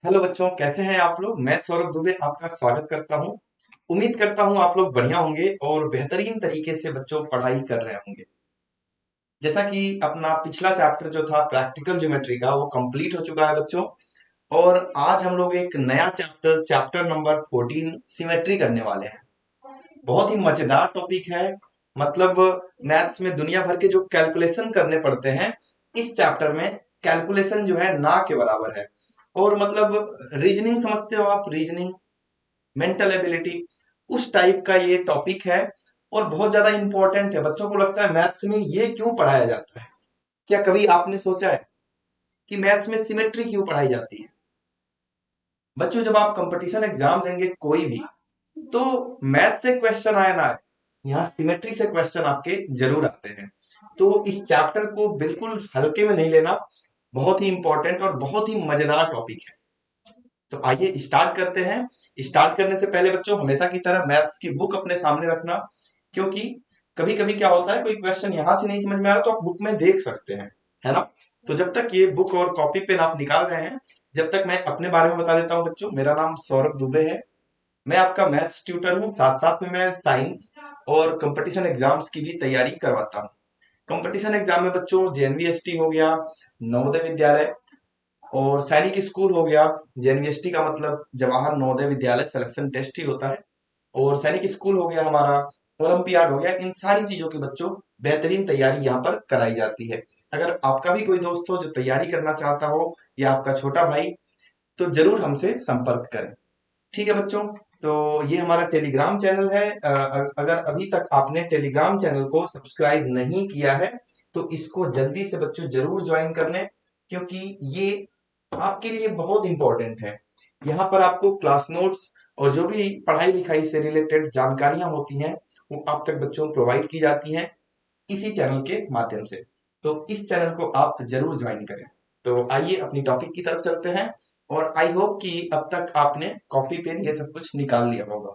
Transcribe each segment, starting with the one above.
Hello बच्चों, कैसे हैं आप लोग। मैं सौरभ दुबे आपका स्वागत करता हूं। उम्मीद करता हूं आप लोग बढ़िया होंगे और बेहतरीन तरीके से बच्चों पढ़ाई कर रहे होंगे। जैसा कि अपना पिछला चैप्टर जो था प्रैक्टिकल ज्योमेट्री का वो कंप्लीट हो चुका है बच्चों। और आज हम लोग एक नया चैप्टर चैप्टर नंबर 14 सिमेट्री करने वाले हैं। बहुत ही मजेदार टॉपिक है। मतलब मैथ्स में दुनिया भर के जो कैलकुलेशन करने पड़ते हैं, इस चैप्टर में कैलकुलेशन जो है ना के बराबर है। और मतलब रीजनिंग समझते हो आप, रीजनिंग, मेंटल एबिलिटी, उस टाइप का ये टॉपिक है। और बहुत ज्यादा इंपॉर्टेंट है। बच्चों को लगता है मैथ्स में ये क्यों पढ़ाया जाता है। क्या कभी आपने सोचा है कि मैथ्स में सिमेट्री क्यों पढ़ाई जाती है। बच्चों, जब आप कंपटीशन एग्जाम देंगे कोई भी, तो मैथ से क्वेश्चन आए ना आए, यहाँ सिमेट्री से क्वेश्चन आपके जरूर आते हैं। तो इस चैप्टर को बिल्कुल हल्के में नहीं लेना। बहुत ही इंपॉर्टेंट और बहुत ही मजेदार टॉपिक है। तो आइए स्टार्ट करते हैं। स्टार्ट करने से पहले बच्चों हमेशा की तरह मैथ्स की बुक अपने सामने रखना। क्योंकि कभी कभी क्या होता है, कोई क्वेश्चन यहां से नहीं समझ में आ रहा तो आप बुक में देख सकते हैं, है ना। तो जब तक ये बुक और कॉपी पेन आप निकाल रहे हैं, जब तक मैं अपने बारे में बता देता हूँ बच्चों। मेरा नाम सौरभ दुबे है। मैं आपका मैथ्स ट्यूटर हूँ। साथ साथ में मैं साइंस और कंपटीशन एग्जाम्स की भी तैयारी करवाता हूँ। कंपटीशन एग्जाम में बच्चों जेएनवीएसटी हो गया, नवोदय विद्यालय, और सैनिक स्कूल हो गया। जेएनवीएसटी का मतलब जवाहर नवोदय विद्यालय सिलेक्शन टेस्ट ही होता है। और सैनिक स्कूल हो गया हमारा, ओलंपियाड हो गया। इन सारी चीजों की बच्चों बेहतरीन तैयारी यहाँ पर कराई जाती है। अगर आपका भी कोई दोस्त हो जो तैयारी करना चाहता हो, या आपका छोटा भाई, तो जरूर हमसे संपर्क करें। ठीक है बच्चों। तो ये हमारा टेलीग्राम चैनल है। अगर अभी तक आपने टेलीग्राम चैनल को सब्सक्राइब नहीं किया है, तो इसको जल्दी से बच्चों जरूर ज्वाइन कर लें। क्योंकि ये आपके लिए बहुत इंपॉर्टेंट है। यहाँ पर आपको क्लास नोट्स और जो भी पढ़ाई लिखाई से रिलेटेड जानकारियां होती हैं, वो आप तक बच्चों प्रोवाइड की जाती हैं इसी चैनल के माध्यम से। तो इस चैनल को आप जरूर ज्वाइन करें। तो आइए अपनी टॉपिक की तरफ चलते हैं। और आई होप कि अब तक आपने कॉपी पेन ये सब कुछ निकाल लिया होगा।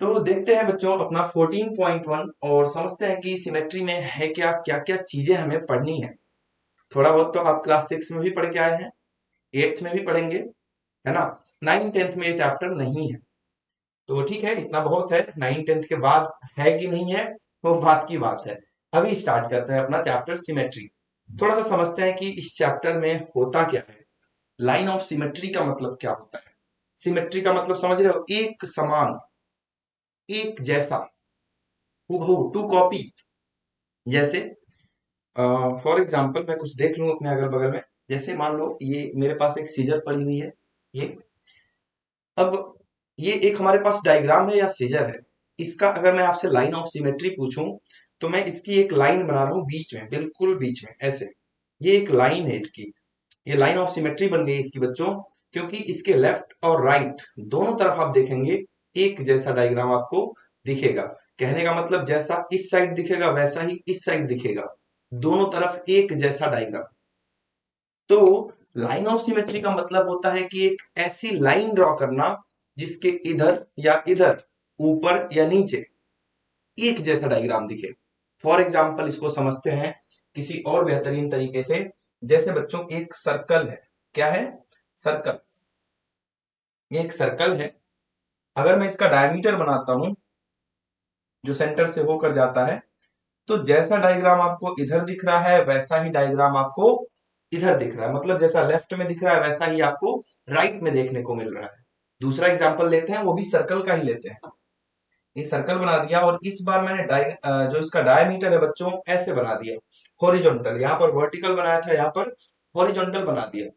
तो देखते हैं बच्चों अपना 14.1 और समझते हैं कि सिमेट्री में है क्या, क्या क्या चीजें हमें पढ़नी है। थोड़ा बहुत तो आप क्लास 6 में भी पढ़ के आए हैं, 8th में भी पढ़ेंगे, है ना। 9th 10th में ये चैप्टर नहीं है। तो ठीक है, इतना बहुत है। 9th 10th के बाद है कि नहीं है, वो बात की बात है। अभी स्टार्ट करते हैं अपना चैप्टर सिमेट्री। थोड़ा सा समझते हैं कि इस चैप्टर में होता क्या है। लाइन ऑफ सिमेट्री का मतलब क्या होता है। सिमेट्री का मतलब समझ रहे हो, एक समान, एक जैसा, हूबहू, टू कॉपी। जैसे फॉर एग्जाम्पल मैं कुछ देख लूं अपने अगल बगल में। जैसे मान लो ये मेरे पास एक सीजर पड़ी हुई है। ये अब ये एक हमारे पास डायग्राम है या सीजर है। इसका अगर मैं आपसे लाइन ऑफ सिमेट्री पूछूं, तो मैं इसकी एक लाइन बना रहा हूं बीच में, बिल्कुल बीच में ऐसे। ये एक लाइन है इसकी। ये लाइन ऑफ सिमेट्री बन गई इसकी बच्चों। क्योंकि इसके लेफ्ट और राइट दोनों तरफ आप देखेंगे, एक जैसा डायग्राम आपको दिखेगा। कहने का मतलब जैसा इस साइड दिखेगा वैसा ही इस साइड दिखेगा। दोनों तरफ एक जैसा डायग्राम। तो लाइन ऑफ सिमेट्री का मतलब होता है कि एक ऐसी लाइन ड्रॉ करना जिसके इधर या इधर, ऊपर या नीचे एक जैसा डायग्राम दिखे। फॉर एग्जाम्पल इसको समझते हैं किसी और बेहतरीन तरीके से। जैसे बच्चों एक सर्कल है। क्या है? सर्कल। ये एक सर्कल है। अगर मैं इसका डायमीटर बनाता हूं, जो सेंटर से होकर जाता है, तो जैसा डायग्राम आपको इधर दिख रहा है वैसा ही डायग्राम आपको इधर दिख रहा है। मतलब जैसा लेफ्ट में दिख रहा है वैसा ही आपको राइट में देखने को मिल रहा है। दूसरा एग्जांपल लेते हैं, वो भी सर्कल का ही लेते हैं। ये सर्कल बना दिया और इस बार मैंने जो इसका डायमीटर है बच्चों ऐसे बना दिया, हॉरिजॉन्टल। यहाँ पर वर्टिकल बनाया था, यहाँ पर हॉरिजॉन्टल बना दिया।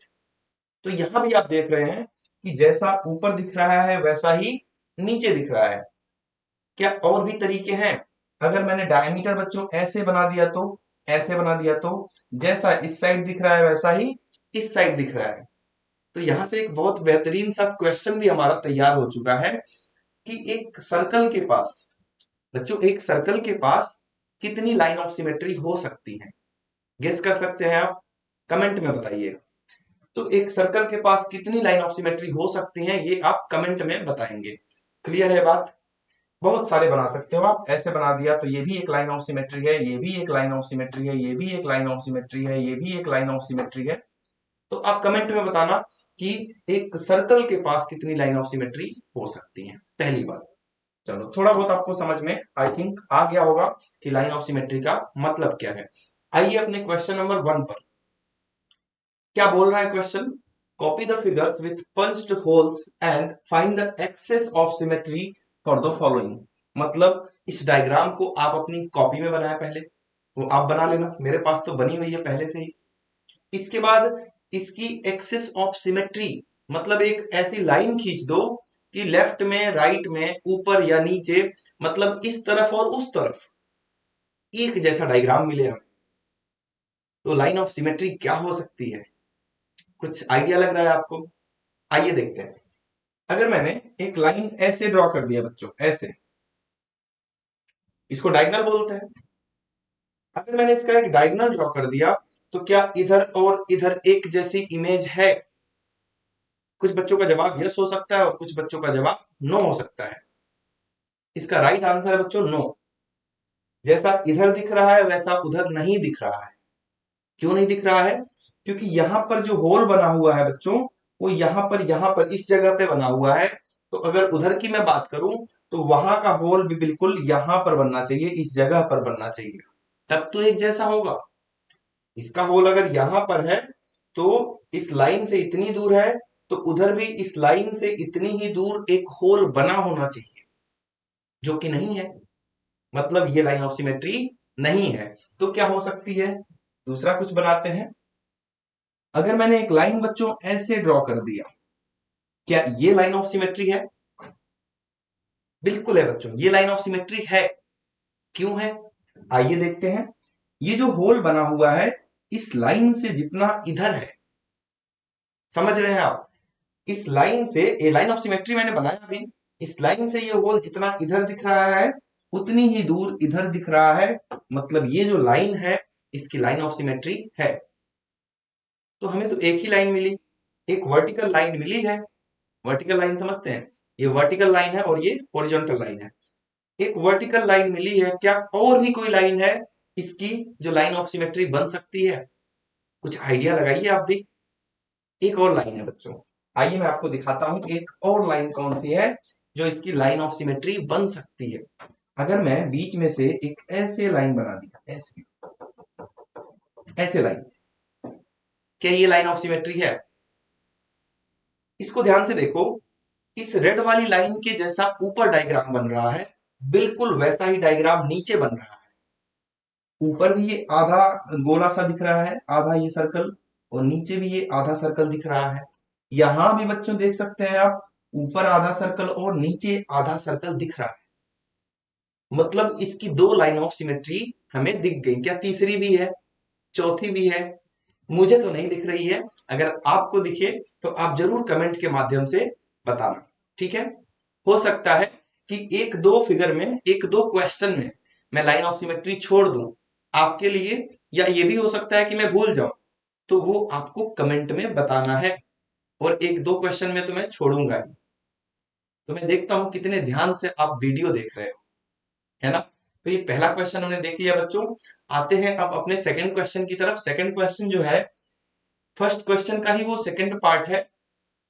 तो यहां भी आप देख रहे हैं कि जैसा ऊपर दिख रहा है वैसा ही नीचे दिख रहा है। क्या और भी तरीके हैं? अगर मैंने डायमीटर बच्चों ऐसे बना दिया तो, ऐसे बना दिया तो जैसा इस साइड दिख रहा है वैसा ही इस साइड दिख रहा है। तो यहां से एक बहुत बेहतरीन सा क्वेश्चन भी हमारा तैयार हो चुका है कि एक सर्कल के पास, बच्चों एक सर्कल के पास कितनी लाइन ऑफ सिमेट्री हो सकती है। गेस कर सकते हैं आप? कमेंट में बताइए। तो एक सर्कल के पास कितनी लाइन ऑफ सिमेट्री हो सकती है, ये आप कमेंट में बताएंगे। क्लियर है बात? बहुत सारे बना सकते हो आप। ऐसे बना दिया तो ये भी एक लाइन ऑफ सिमेट्री है, ये भी एक लाइन ऑफ सिमेट्री है, ये भी एक लाइन ऑफ सिमेट्री है, ये भी एक लाइन ऑफ सिमेट्री है। तो आप कमेंट में बताना कि एक सर्कल के पास कितनी लाइन ऑफ सिमेट्री हो सकती है, पहली बात। चलो थोड़ा बहुत आपको समझ में आई थिंक आ गया होगा कि लाइन ऑफ सिमेट्री का मतलब क्या है। आइए अपने क्वेश्चन नंबर 1 पर। क्या बोल रहा है question? Copy the figures with punched holes and find the axes of symmetry for the following. मतलब इस डायग्राम को आप अपनी कॉपी में बनाया पहले, वो आप बना लेना, मेरे पास तो बनी हुई है पहले से ही। इसके बाद इसकी एक्सेस ऑफ सिमेट्री मतलब एक ऐसी लाइन खींच दो कि लेफ्ट में, राइट में, ऊपर या नीचे, मतलब इस तरफ और उस तरफ एक जैसा डायग्राम मिले हमें। तो लाइन ऑफ सिमेट्री क्या हो सकती है? कुछ आइडिया लग रहा है आपको? आइए देखते हैं। अगर मैंने एक लाइन ऐसे ड्रॉ कर दिया बच्चों, ऐसे, इसको डायगोनल बोलते हैं। अगर मैंने इसका एक डायगोनल ड्रॉ कर दिया तो क्या इधर और इधर एक जैसी इमेज है? कुछ बच्चों का जवाब यस हो सकता है और कुछ बच्चों का जवाब नो हो सकता है। इसका राइट आंसर है बच्चों नो। जैसा इधर दिख रहा है वैसा उधर नहीं दिख रहा है। क्यों नहीं दिख रहा है? क्योंकि यहां पर जो होल बना हुआ है बच्चों, वो यहां पर इस जगह पे बना हुआ है। तो अगर उधर की मैं बात करूं तो वहां का होल भी बिल्कुल यहां पर बनना चाहिए, इस जगह पर बनना चाहिए, तब तो एक जैसा होगा। इसका होल अगर यहां पर है तो इस लाइन से इतनी दूर है, तो उधर भी इस लाइन से इतनी ही दूर एक होल बना होना चाहिए, जो कि नहीं है। मतलब ये लाइन ऑफ सिमेट्री नहीं है। तो क्या हो सकती है? दूसरा कुछ बनाते हैं। अगर मैंने एक लाइन बच्चों ऐसे ड्रॉ कर दिया, क्या ये लाइन ऑफ सिमेट्री है? बिल्कुल है बच्चों, ये लाइन ऑफ सिमेट्री है। क्यों है? आइए देखते हैं। ये जो होल बना हुआ है इस लाइन से जितना इधर है, समझ रहे हैं आप? इस लाइन से, ये लाइन ऑफ सिमेट्री मैंने बनाया अभी, इस लाइन से ये होल जितना इधर दिख रहा है उतनी ही दूर इधर दिख रहा है। मतलब ये जो लाइन है इसकी लाइन ऑफ सिमेट्री है। तो हमें तो एक ही लाइन मिली, एक वर्टिकल लाइन मिली है। वर्टिकल लाइन समझते हैं? ये वर्टिकल लाइन है और ये हॉरिजॉन्टल लाइन है। एक वर्टिकल लाइन मिली है, क्या और भी कोई लाइन है इसकी जो लाइन ऑफ सिमेट्री बन सकती है? कुछ आइडिया लगाइए आप भी। एक और लाइन है बच्चों, आइए मैं आपको दिखाता हूं एक और लाइन कौन सी है जो इसकी लाइन ऑफ सिमेट्री बन सकती है। अगर मैं बीच में से एक ऐसे लाइन बना दिया, ऐसे ऐसे लाइन, क्या ये लाइन ऑफ सिमेट्री है? इसको ध्यान से देखो। इस रेड वाली लाइन के जैसा ऊपर डायग्राम बन रहा है, बिल्कुल वैसा ही डायग्राम नीचे बन रहा है। ऊपर भी ये आधा गोला सा दिख रहा है, आधा ये सर्कल, और नीचे भी ये आधा सर्कल दिख रहा है। यहां भी बच्चों देख सकते हैं आप, ऊपर आधा सर्कल और नीचे आधा सर्कल दिख रहा है। मतलब इसकी दो लाइन ऑफ सिमेट्री हमें दिख गई। क्या तीसरी भी है, चौथी भी है? मुझे तो नहीं दिख रही है। अगर आपको दिखे तो आप जरूर कमेंट के माध्यम से बताना, ठीक है? हो सकता है कि एक दो फिगर में, एक दो क्वेश्चन में मैं लाइन ऑफ सिमेट्री छोड़ दूं आपके लिए, या ये भी हो सकता है कि मैं भूल जाऊं। तो वो आपको कमेंट में बताना है, और एक दो क्वेश्चन में तो मैं छोड़ूंगा ही। तो मैं देखता हूं कितने ध्यान से आप वीडियो देख रहे हो, है ना? तो ये पहला क्वेश्चन हमने देख लिया बच्चों। आते हैं अब अपने सेकंड क्वेश्चन की तरफ। सेकंड क्वेश्चन जो है फर्स्ट क्वेश्चन का ही वो सेकंड पार्ट है।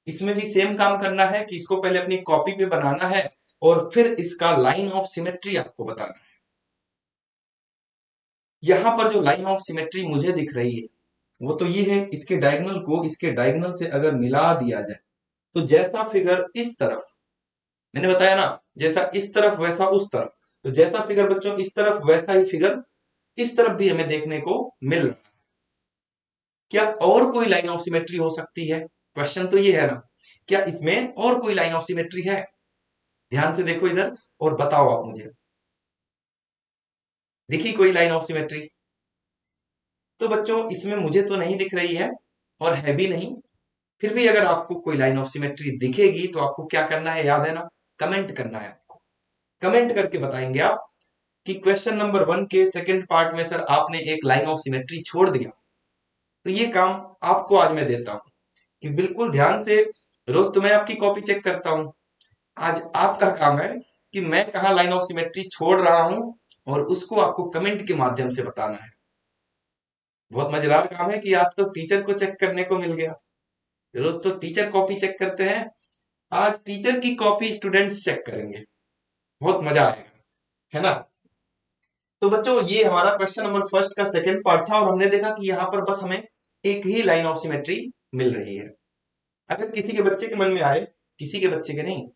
इसमें भी सेम काम करना है कि इसको पहले अपनी कॉपी पे बनाना है और फिर इसका लाइन ऑफ सिमेट्री आपको बताना है। यहां पर जो लाइन ऑफ सिमेट्री मुझे दिख रही है वो तो ये है, इसके डायगोनल को इसके डायगोनल से अगर मिला दिया जाए तो जैसा फिगर इस तरफ, मैंने बताया ना, जैसा इस तरफ वैसा उस तरफ, तो जैसा फिगर बच्चों इस तरफ वैसा ही फिगर इस तरफ भी हमें देखने को मिल रहा है। क्या और कोई लाइन ऑफ सिमेट्री हो सकती है? क्वेश्चन तो ये है ना, क्या इसमें और कोई लाइन ऑफ सिमेट्री है? ध्यान से देखो इधर और बताओ आप मुझे, दिखी कोई लाइन ऑफ सिमेट्री? तो बच्चों इसमें मुझे तो नहीं दिख रही है और है भी नहीं। फिर भी अगर आपको कोई लाइन ऑफ सिमेट्री दिखेगी तो आपको क्या करना है, याद है ना? कमेंट करना है आपको। कमेंट करके बताएंगे आप कि क्वेश्चन नंबर 1 के सेकंड पार्ट में सर आपने एक लाइन ऑफ सिमेट्री छोड़ दिया। तो ये काम आपको आज मैं देता हूं कि बिल्कुल ध्यान से, रोज तो मैं आपकी कॉपी चेक करता हूं, आज आपका काम है कि मैं कहाँ लाइन ऑफ सिमेट्री छोड़ रहा हूं, और उसको आपको कमेंट के माध्यम से बताना है। बहुत मजेदार काम है कि आज तो टीचर को चेक करने को मिल गया। रोज तो टीचर कॉपी चेक करते हैं, आज टीचर की कॉपी स्टूडेंट्स चेक करेंगे। बहुत मजा आएगा, है ना। तो बच्चों, ये हमारा क्वेश्चन नंबर फर्स्ट का सेकंड पार्ट था, और हमने देखा कि यहाँ पर बस हमें एक ही लाइन ऑफ सिमेट्री मिल रही है। अगर किसी के बच्चे के मन में आए, किसी के बच्चे के नहीं,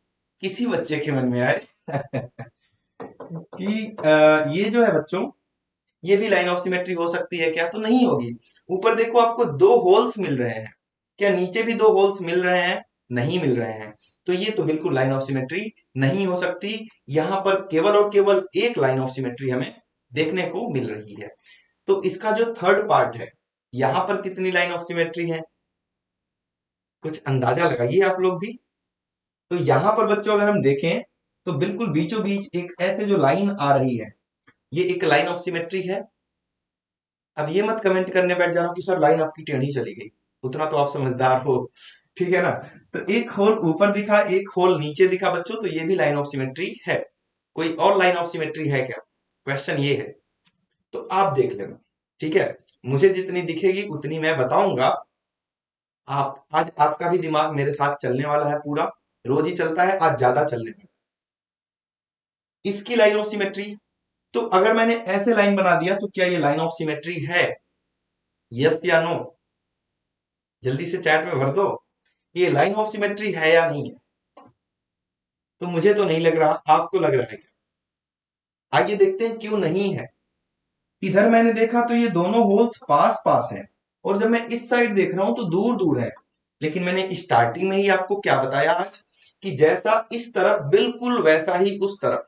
किसी बच्चे के मन में आए कि ये जो है बच्चों, ये भी लाइन ऑफ सिमेट्री हो सकती है क्या, तो नहीं होगी। ऊपर देखो आपको दो होल्स मिल रहे हैं, क्या नीचे भी दो होल्स मिल रहे हैं? नहीं मिल रहे हैं, तो ये तो बिल्कुल लाइन ऑफ सिमेट्री नहीं हो सकती। यहां पर केवल और केवल एक लाइन ऑफ सिमेट्री हमें देखने को मिल रही है। तो इसका जो थर्ड पार्ट है, यहां पर कितनी लाइन ऑफ सिमेट्री है, कुछ अंदाजा लगाइए आप लोग भी। तो यहां पर बच्चों अगर हम देखें, तो बिल्कुल बीचों बीच एक ऐसे जो लाइन आ रही है, ये एक लाइन ऑफ सिमेट्री है। अब ये मत कमेंट करने बैठ जाना कि सर लाइन आपकी टेढ़ी चली गई, उतना तो आप समझदार हो, ठीक है ना। तो एक होल ऊपर दिखा, एक होल नीचे दिखा बच्चों, तो ये भी लाइन ऑफ सिमेट्री है। कोई और लाइन ऑफ सिमेट्री है क्या, क्वेश्चन ये है। तो आप देख लेना, ठीक है। मुझे जितनी दिखेगी उतनी मैं बताऊंगा। आप आज आपका भी दिमाग मेरे साथ चलने वाला है पूरा, रोज ही चलता है, आज ज्यादा चलने वाला। इसकी लाइन ऑफ सिमेट्री, तो अगर मैंने ऐसे लाइन बना दिया तो क्या ये लाइन ऑफ सिमेट्री है? यस या नो, जल्दी से चैट में भर दो, ये लाइन ऑफ सिमेट्री है या नहीं है। तो मुझे तो नहीं लग रहा, आपको लग रहा है क्या? आइए देखते हैं क्यों नहीं है। इधर मैंने देखा तो ये दोनों होल्स पास पास हैं, और जब मैं इस साइड देख रहा हूं तो दूर दूर है। लेकिन मैंने स्टार्टिंग में ही आपको क्या बताया आज, कि जैसा इस तरफ बिल्कुल वैसा ही उस तरफ,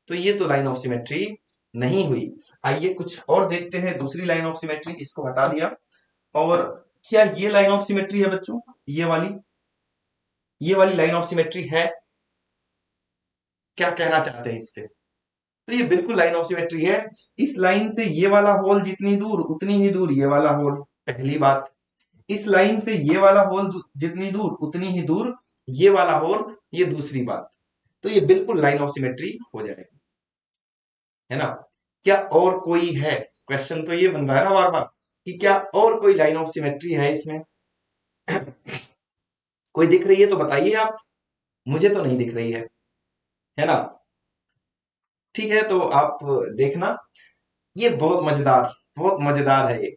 तो ये तो लाइन ऑफ सिमेट्री नहीं हुई। आइए कुछ और देखते हैं, दूसरी लाइन ऑफ सिमेट्री, इसको हटा दिया। और क्या ये लाइन ऑफ सिमेट्री है बच्चों, ये वाली लाइन ऑफ सिमेट्री है? क्या कहना चाहते हैं इस पे? तो ये बिल्कुल लाइन ऑफ सिमेट्री है। इस लाइन से ये वाला होल जितनी दूर उतनी ही दूर ये वाला होल, पहली बात। इस लाइन से ये वाला होल जितनी दूर उतनी ही दूर ये वाला होल, ये दूसरी बात। तो ये बिल्कुल लाइन ऑफ सिमेट्री हो जाएगी, है ना। क्या और कोई है, क्वेश्चन तो ये बन रहा है ना बार बार, कि क्या और कोई लाइन ऑफ सिमेट्री है इसमें? कोई दिख रही है तो बताइए आप, मुझे तो नहीं दिख रही है ना। ठीक है, तो आप देखना, ये बहुत मजेदार है ये।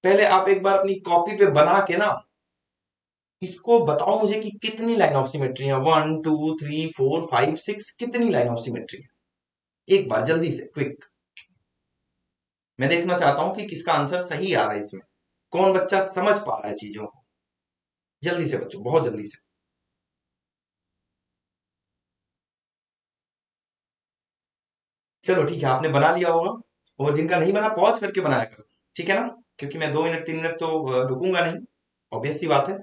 पहले आप एक बार अपनी कॉपी पे बना के ना, इसको बताओ मुझे कि कितनी लाइन ऑफ सिमेट्री है, 1 2 3 4 5 6, कितनी लाइन ऑफ सिमेट्री है, एक बार जल्दी से क्विक। मैं देखना चाहता हूं कि किसका आंसर सही आ रहा है इसमें, कौन बच्चा समझ पा रहा है चीजों को। जल्दी से बच्चों, बहुत जल्दी से। चलो ठीक है, आपने बना लिया होगा, और जिनका नहीं बना पॉज करके बनाया करो, ठीक है ना, क्योंकि मैं 2 मिनट 3 मिनट तो रुकूंगा नहीं, ऑब्वियस सी बात है।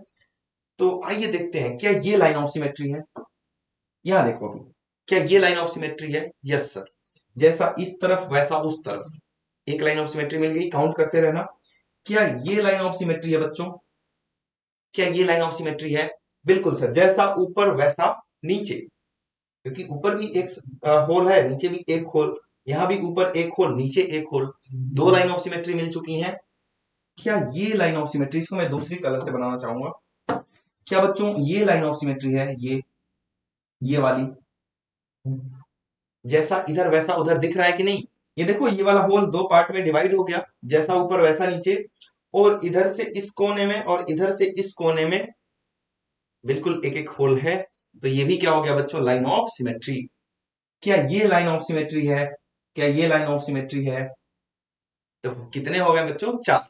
तो आइए देखते हैं, क्या ये लाइन ऑफ सिमेट्री है? यहां देखो अभी, क्या ये लाइन ऑफ सिमेट्री है? यस सर, जैसा इस तरफ वैसा उस तरफ, एक लाइन ऑफ सिमेट्री मिल गई, काउंट करते रहना। क्या ये लाइन ऑफ सिमेट्री है बच्चों? क्या ये लाइन ऑफ सिमेट्री है? बिल्कुल सर, जैसा ऊपर वैसा नीचे, क्योंकि ऊपर भी एक होल है, नीचे भी एक होल, यहां भी ऊपर एक होल नीचे एक होल, दो लाइन ऑफ सिमेट्री मिल चुकी हैं। क्या ये लाइन ऑफ सिमेट्री, इसको मैं दूसरी कलर से बनाना चाहूंगा, क्या बच्चों ये लाइन ऑफ सिमेट्री है? ये वाली, जैसा इधर वैसा उधर दिख रहा है कि नहीं? ये देखो, ये वाला होल दो पार्ट में डिवाइड हो गया, जैसा ऊपर वैसा नीचे, और इधर से इस कोने में और इधर से इस कोने में बिल्कुल एक एक होल है। तो ये भी क्या हो गया बच्चों, लाइन ऑफ सिमेट्री। क्या ये लाइन ऑफ सिमेट्री है? क्या ये लाइन ऑफ सिमेट्री है? तो कितने हो गए बच्चों, चार।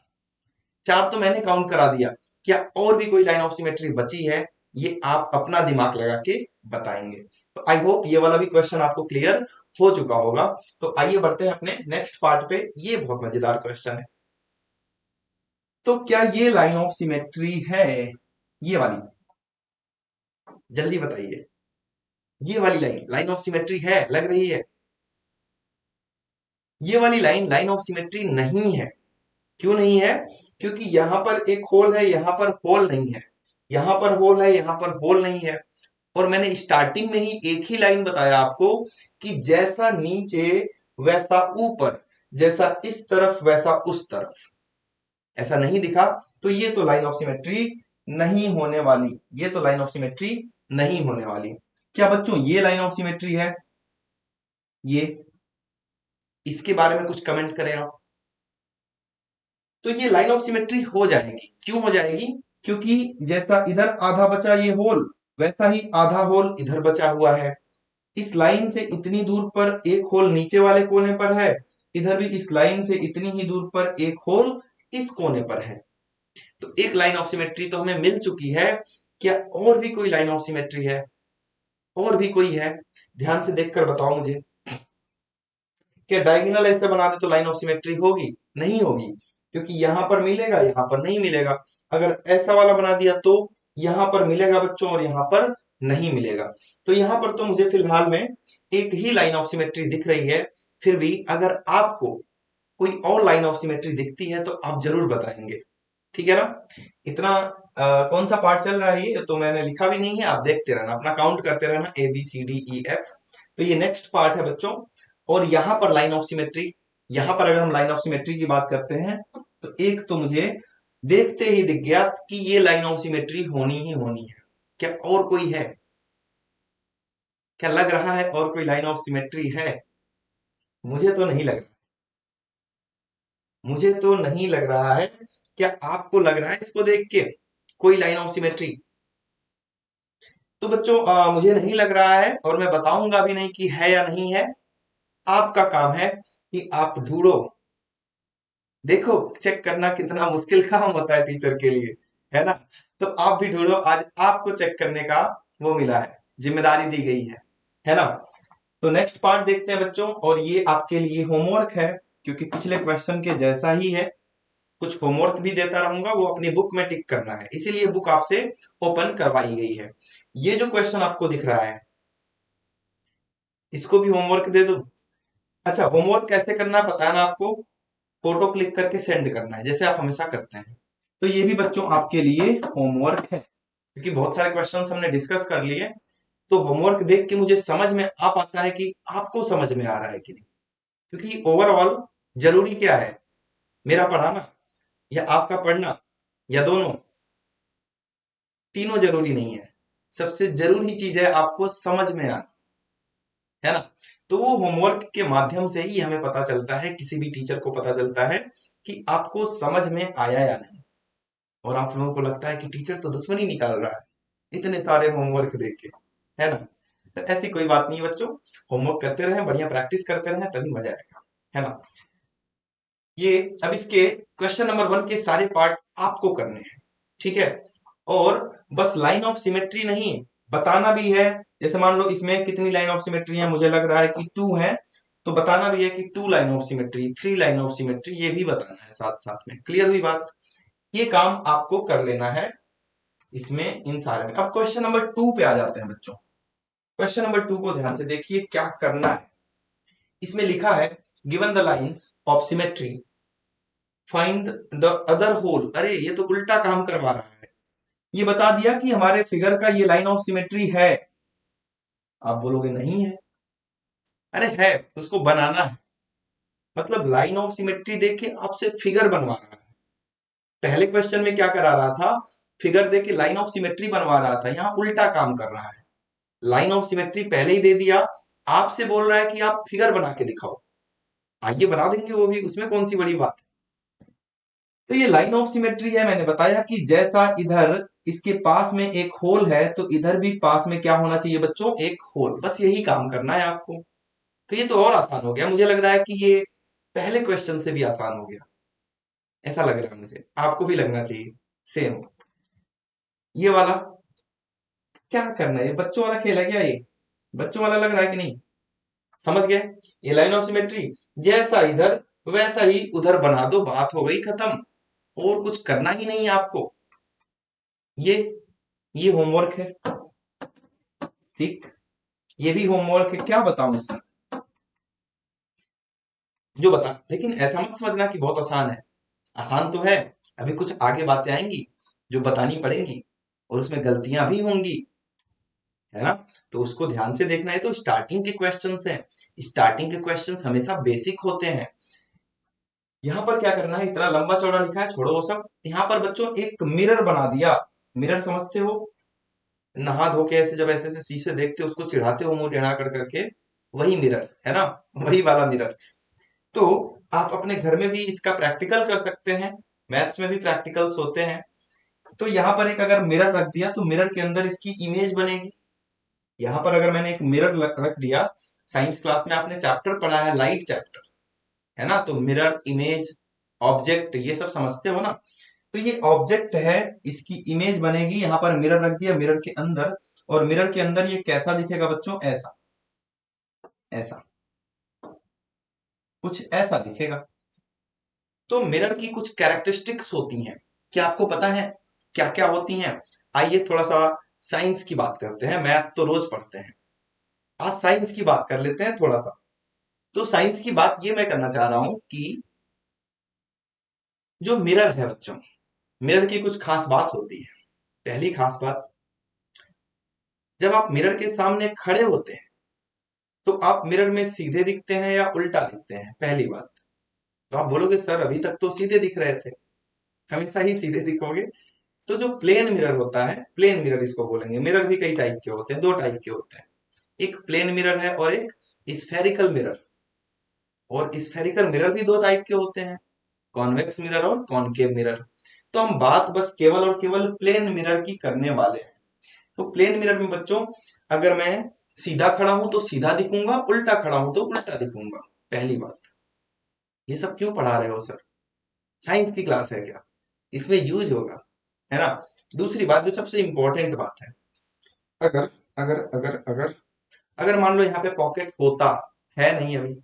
चार तो मैंने काउंट करा दिया। क्या और भी कोई लाइन ऑफ सिमेट्री बची है? ये आप अपना दिमाग लगा के बताएंगे। तो आई होप ये वाला भी क्वेश्चन आपको क्लियर हो चुका होगा। तो आइए बढ़ते हैं अपने नेक्स्ट पार्ट पे, ये बहुत मजेदार क्वेश्चन है। तो क्या ये लाइन ऑफ सिमेट्री है, ये वाली? जल्दी बताइए, ये वाली लाइन लाइन ऑफ सिमेट्री है, लग रही है? ये वाली लाइन लाइन ऑफ सिमेट्री नहीं है। क्यों नहीं है? क्योंकि यहां पर एक होल है, यहां पर होल नहीं है, यहां पर होल है, यहां पर होल नहीं है। और मैंने स्टार्टिंग में ही एक ही लाइन बताया आपको कि जैसा नीचे वैसा ऊपर, जैसा इस तरफ वैसा उस तरफ, ऐसा नहीं दिखा तो ये तो लाइन ऑफ सिमेट्री नहीं होने वाली, ये तो लाइन ऑफ सिमेट्री नहीं होने वाली। क्या बच्चों ये लाइन ऑफ सिमेट्री है? ये, इसके बारे में कुछ कमेंट करें आप। तो ये लाइन ऑफ सिमेट्री हो जाएगी। क्यों हो जाएगी? क्योंकि जैसा इधर आधा बचा ये होल, वैसा ही आधा होल इधर बचा हुआ है। इस लाइन से इतनी दूर पर एक होल नीचे वाले कोने पर है, इधर भी इस लाइन से इतनी ही दूर पर एक होल इस कोने पर है। तो एक लाइन ऑफ सिमेट्री तो हमें मिल चुकी है। क्या और भी कोई लाइन ऑफ सिमेट्री है? और भी कोई है? ध्यान से देखकर बताओ मुझे। क्या डायगोनल ऐसे बना दे तो लाइन ऑफ सिमेट्री होगी? नहीं होगी, क्योंकि यहां पर मिलेगा, यहां पर नहीं मिलेगा। अगर ऐसा वाला बना दिया तो यहां पर मिलेगा बच्चों और यहां पर नहीं मिलेगा। तो यहां पर तो मुझे फिलहाल में एक ही लाइन ऑफ सिमेट्री दिख रही है। फिर भी अगर आपको कोई और लाइन ऑफ सिमेट्री दिखती है तो आप जरूर बताएंगे, ठीक है ना? इतना कौन सा पार्ट चल रहा है ये तो मैंने लिखा भी नहीं है, आप देखते रहना, अपना काउंट करते रहना, ABCDEF। तो ये नेक्स्ट पार्ट है बच्चों। और यहां पर लाइन ऑफ सिमेट्री, यहां पर अगर हम लाइन ऑफ सिमेट्री की बात करते हैं तो एक तो मुझे देखते ही दिख गया कि ये लाइन ऑफ सिमेट्री होनी ही होनी है। क्या और कोई है? क्या लग रहा है और कोई लाइन ऑफ सिमेट्री है? मुझे तो नहीं लग रहा, मुझे तो नहीं लग रहा है। क्या आपको लग रहा है इसको देख के कोई लाइन ऑफ सिमेट्री? तो बच्चों मुझे नहीं लग रहा है और मैं बताऊंगा भी नहीं कि है या नहीं है। आपका काम है कि आप ढूंढो। देखो, चेक करना कितना मुश्किल काम होता है टीचर के लिए, है ना? तो आप भी ढूंढो, आज आपको चेक करने का वो मिला है, जिम्मेदारी दी गई है ना? तो नेक्स्ट पार्ट देखते हैं बच्चों, और ये आपके लिए होमवर्क है, क्योंकि पिछले क्वेश्चन के जैसा ही है। कुछ होमवर्क भी देता रहूंगा, वो अपनी बुक में टिक करना है, इसीलिए बुक आपसे ओपन करवाई गई है। ये जो क्वेश्चन आपको दिख रहा है, इसको भी होमवर्क दे दूं? अच्छा, होमवर्क कैसे करना है पता है ना आपको? फोटो क्लिक करके सेंड करना है, जैसे आप हमेशा करते हैं। तो ये भी बच्चों आपके लिए होमवर्क है, क्योंकि बहुत सारे क्वेश्चंस हमने डिस्कस कर लिए। तो होमवर्क देख के मुझे समझ में आ पाता है कि आपको समझ में आ रहा है कि नहीं। क्योंकि ओवरऑल जरूरी क्या है, मेरा पढ़ाना या आपका पढ़ना या दोनों? तीनों जरूरी नहीं है। सबसे जरूरी चीज है आपको समझ में आना, है ना? तो वो होमवर्क के माध्यम से ही हमें पता चलता है, किसी भी टीचर को पता चलता है कि आपको समझ में आया या नहीं। और आप लोगों को लगता है कि टीचर तो दुश्मनी निकाल रहा है इतने सारे होमवर्क देख के, है ना? तो ऐसी कोई बात नहीं है बच्चों। होमवर्क करते रहें, बढ़िया प्रैक्टिस करते रहें, तभी मजा आएगा, है ना? ये अब इसके क्वेश्चन नंबर 1 के सारे पार्ट आपको करने हैं, ठीक है? और बस लाइन ऑफ सिमेट्री नहीं बताना भी है। जैसे मान लो इसमें कितनी लाइन ऑफ सिमेट्री है, मुझे लग रहा है कि 2 है। तो बताना भी है कि 2 line of symmetry, 3 line of symmetry, ये भी बताना है साथ साथ में। क्लियर हुई बात? ये काम आपको कर लेना है इसमें, इन सारे में। अब क्वेश्चन नंबर 2 पे आ जाते हैं बच्चों। क्वेश्चन नंबर 2 को ध्यान से देखिए क्या करना है। इसमें लिखा है given the lines of symmetry find the other hole. अरे ये तो उल्टा काम करवा रहा है। ये बता दिया कि हमारे फिगर का ये लाइन ऑफ सिमेट्री है। आप बोलोगे नहीं है। अरे है, उसको बनाना है। मतलब लाइन ऑफ सिमेट्री देख के आपसे फिगर बनवा रहा है। पहले क्वेश्चन में क्या करा रहा था? फिगर देख के लाइन ऑफ सिमेट्री बनवा रहा था। यहाँ उल्टा काम कर रहा है। लाइन ऑफ सिमेट्री पहले ही दे दिया, आपसे बोल रहा है कि आप फिगर बना के दिखाओ। आइए बना देंगे वो भी, उसमें कौन सी बड़ी बात है। तो ये लाइन ऑफ सिमेट्री है, मैंने बताया कि जैसा इधर इसके पास में एक होल है तो इधर भी पास में क्या होना चाहिए बच्चों? एक होल। बस यही काम करना है आपको। तो ये तो और आसान हो गया, मुझे लग रहा है कि ये पहले क्वेश्चन से भी आसान हो गया, ऐसा लग रहा है मुझे। आपको भी लगना चाहिए सेम। ये वाला क्या करना है? ये बच्चों वाला खेल है क्या? ये बच्चों वाला लग रहा है कि नहीं? समझ गए? ये लाइन ऑफ सिमेट्री जैसा इधर वैसा ही उधर बना दो, बात हो गई खत्म। और कुछ करना ही नहीं है आपको। ये ये होमवर्क है, ठीक? ये भी होमवर्क है। क्या बताऊं इसमें? जो बता, लेकिन ऐसा मत समझना कि बहुत आसान है। आसान तो है, अभी कुछ आगे बातें आएंगी जो बतानी पड़ेंगी और उसमें गलतियां भी होंगी। है ना। तो उसको ध्यान से देखना है। तो स्टार्टिंग के क्वेश्चंस हैं, स्टार्टिंग के क्वेश्चंस हमेशा बेसिक होते हैं। यहाँ पर क्या करना है, इतना लंबा चौड़ा लिखा है, छोड़ो वो सब। यहाँ पर बच्चों एक मिरर बना दिया। मिरर समझते हो, नहा धो के ऐसे जब ऐसे ऐसे शीशे देखते हो, उसको चिढ़ाते हो मुंह टेढ़ा कर करके, वही मिरर है ना, वही वाला मिरर। तो आप अपने घर में भी इसका प्रैक्टिकल कर सकते हैं, मैथ्स में भी प्रैक्टिकल्स होते हैं। तो यहाँ पर एक अगर मिरर रख दिया तो मिरर के अंदर इसकी इमेज बनेगी। यहाँ पर अगर मैंने एक मिरर रख दिया, साइंस क्लास में आपने चैप्टर पढ़ा है लाइट चैप्टर, है ना। तो मिरर, इमेज, ऑब्जेक्ट, ये सब समझते हो ना। तो ये ऑब्जेक्ट है, इसकी इमेज बनेगी। यहाँ पर मिरर रख दिया, मिरर के अंदर, और मिरर के अंदर ये कैसा दिखेगा बच्चों, ऐसा, ऐसा, कुछ ऐसा दिखेगा। तो मिरर की कुछ कैरेक्टरिस्टिक्स होती हैं, क्या आपको पता है क्या क्या होती हैं? आइए थोड़ा सा साइंस की बात करते हैं, मैथ तो रोज पढ़ते हैं, आज साइंस की बात कर लेते हैं थोड़ा सा। तो साइंस की बात ये मैं करना चाह रहा हूं कि जो मिरर है बच्चों, मिरर की कुछ खास बात होती है। पहली खास बात, जब आप मिरर के सामने खड़े होते हैं तो आप मिरर में सीधे दिखते हैं या उल्टा दिखते हैं? पहली बात। तो आप बोलोगे सर अभी तक तो सीधे दिख रहे थे। हमेशा ही सीधे दिखोगे। तो जो प्लेन मिरर होता है, प्लेन मिरर इसको बोलेंगे। मिरर भी कई टाइप के होते हैं, दो टाइप के होते हैं, एक प्लेन मिरर है और एक स्फेरिकल मिरर। और स्फेरिकल मिरर भी दो टाइप के होते हैं, कॉन्वेक्स मिरर और कॉनकेव मिरर। तो हम बात बस केवल और केवल प्लेन मिरर की करने वाले हैं। तो प्लेन मिरर में बच्चों, अगर मैं सीधा खड़ा हूं तो सीधा दिखूंगा, उल्टा खड़ा हूं तो उल्टा दिखूंगा। पहली बात। ये सब क्यों पढ़ा रहे हो सर, साइंस की क्लास है क्या, इसमें यूज होगा, है ना। दूसरी बात, जो सबसे इंपॉर्टेंट बात है, अगर अगर अगर अगर अगर मान लो यहाँ पे पॉकेट होता, है नहीं अभी,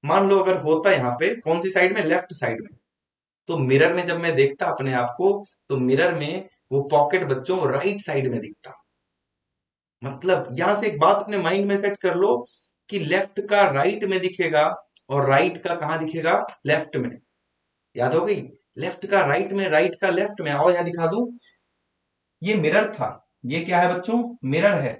मान लो अगर होता यहाँ पे, कौन सी साइड में, लेफ्ट साइड में, तो मिरर में जब मैं देखता अपने आप को, तो मिरर में वो पॉकेट बच्चों राइट साइड में दिखता। मतलब यहां से एक बात अपने माइंड में सेट कर लो कि लेफ्ट का राइट में दिखेगा और राइट का कहां दिखेगा, लेफ्ट में। याद हो गई, लेफ्ट का राइट में, राइट का लेफ्ट में। आओ यहां दिखा दूं, ये मिरर था, ये क्या है बच्चों, मिरर है।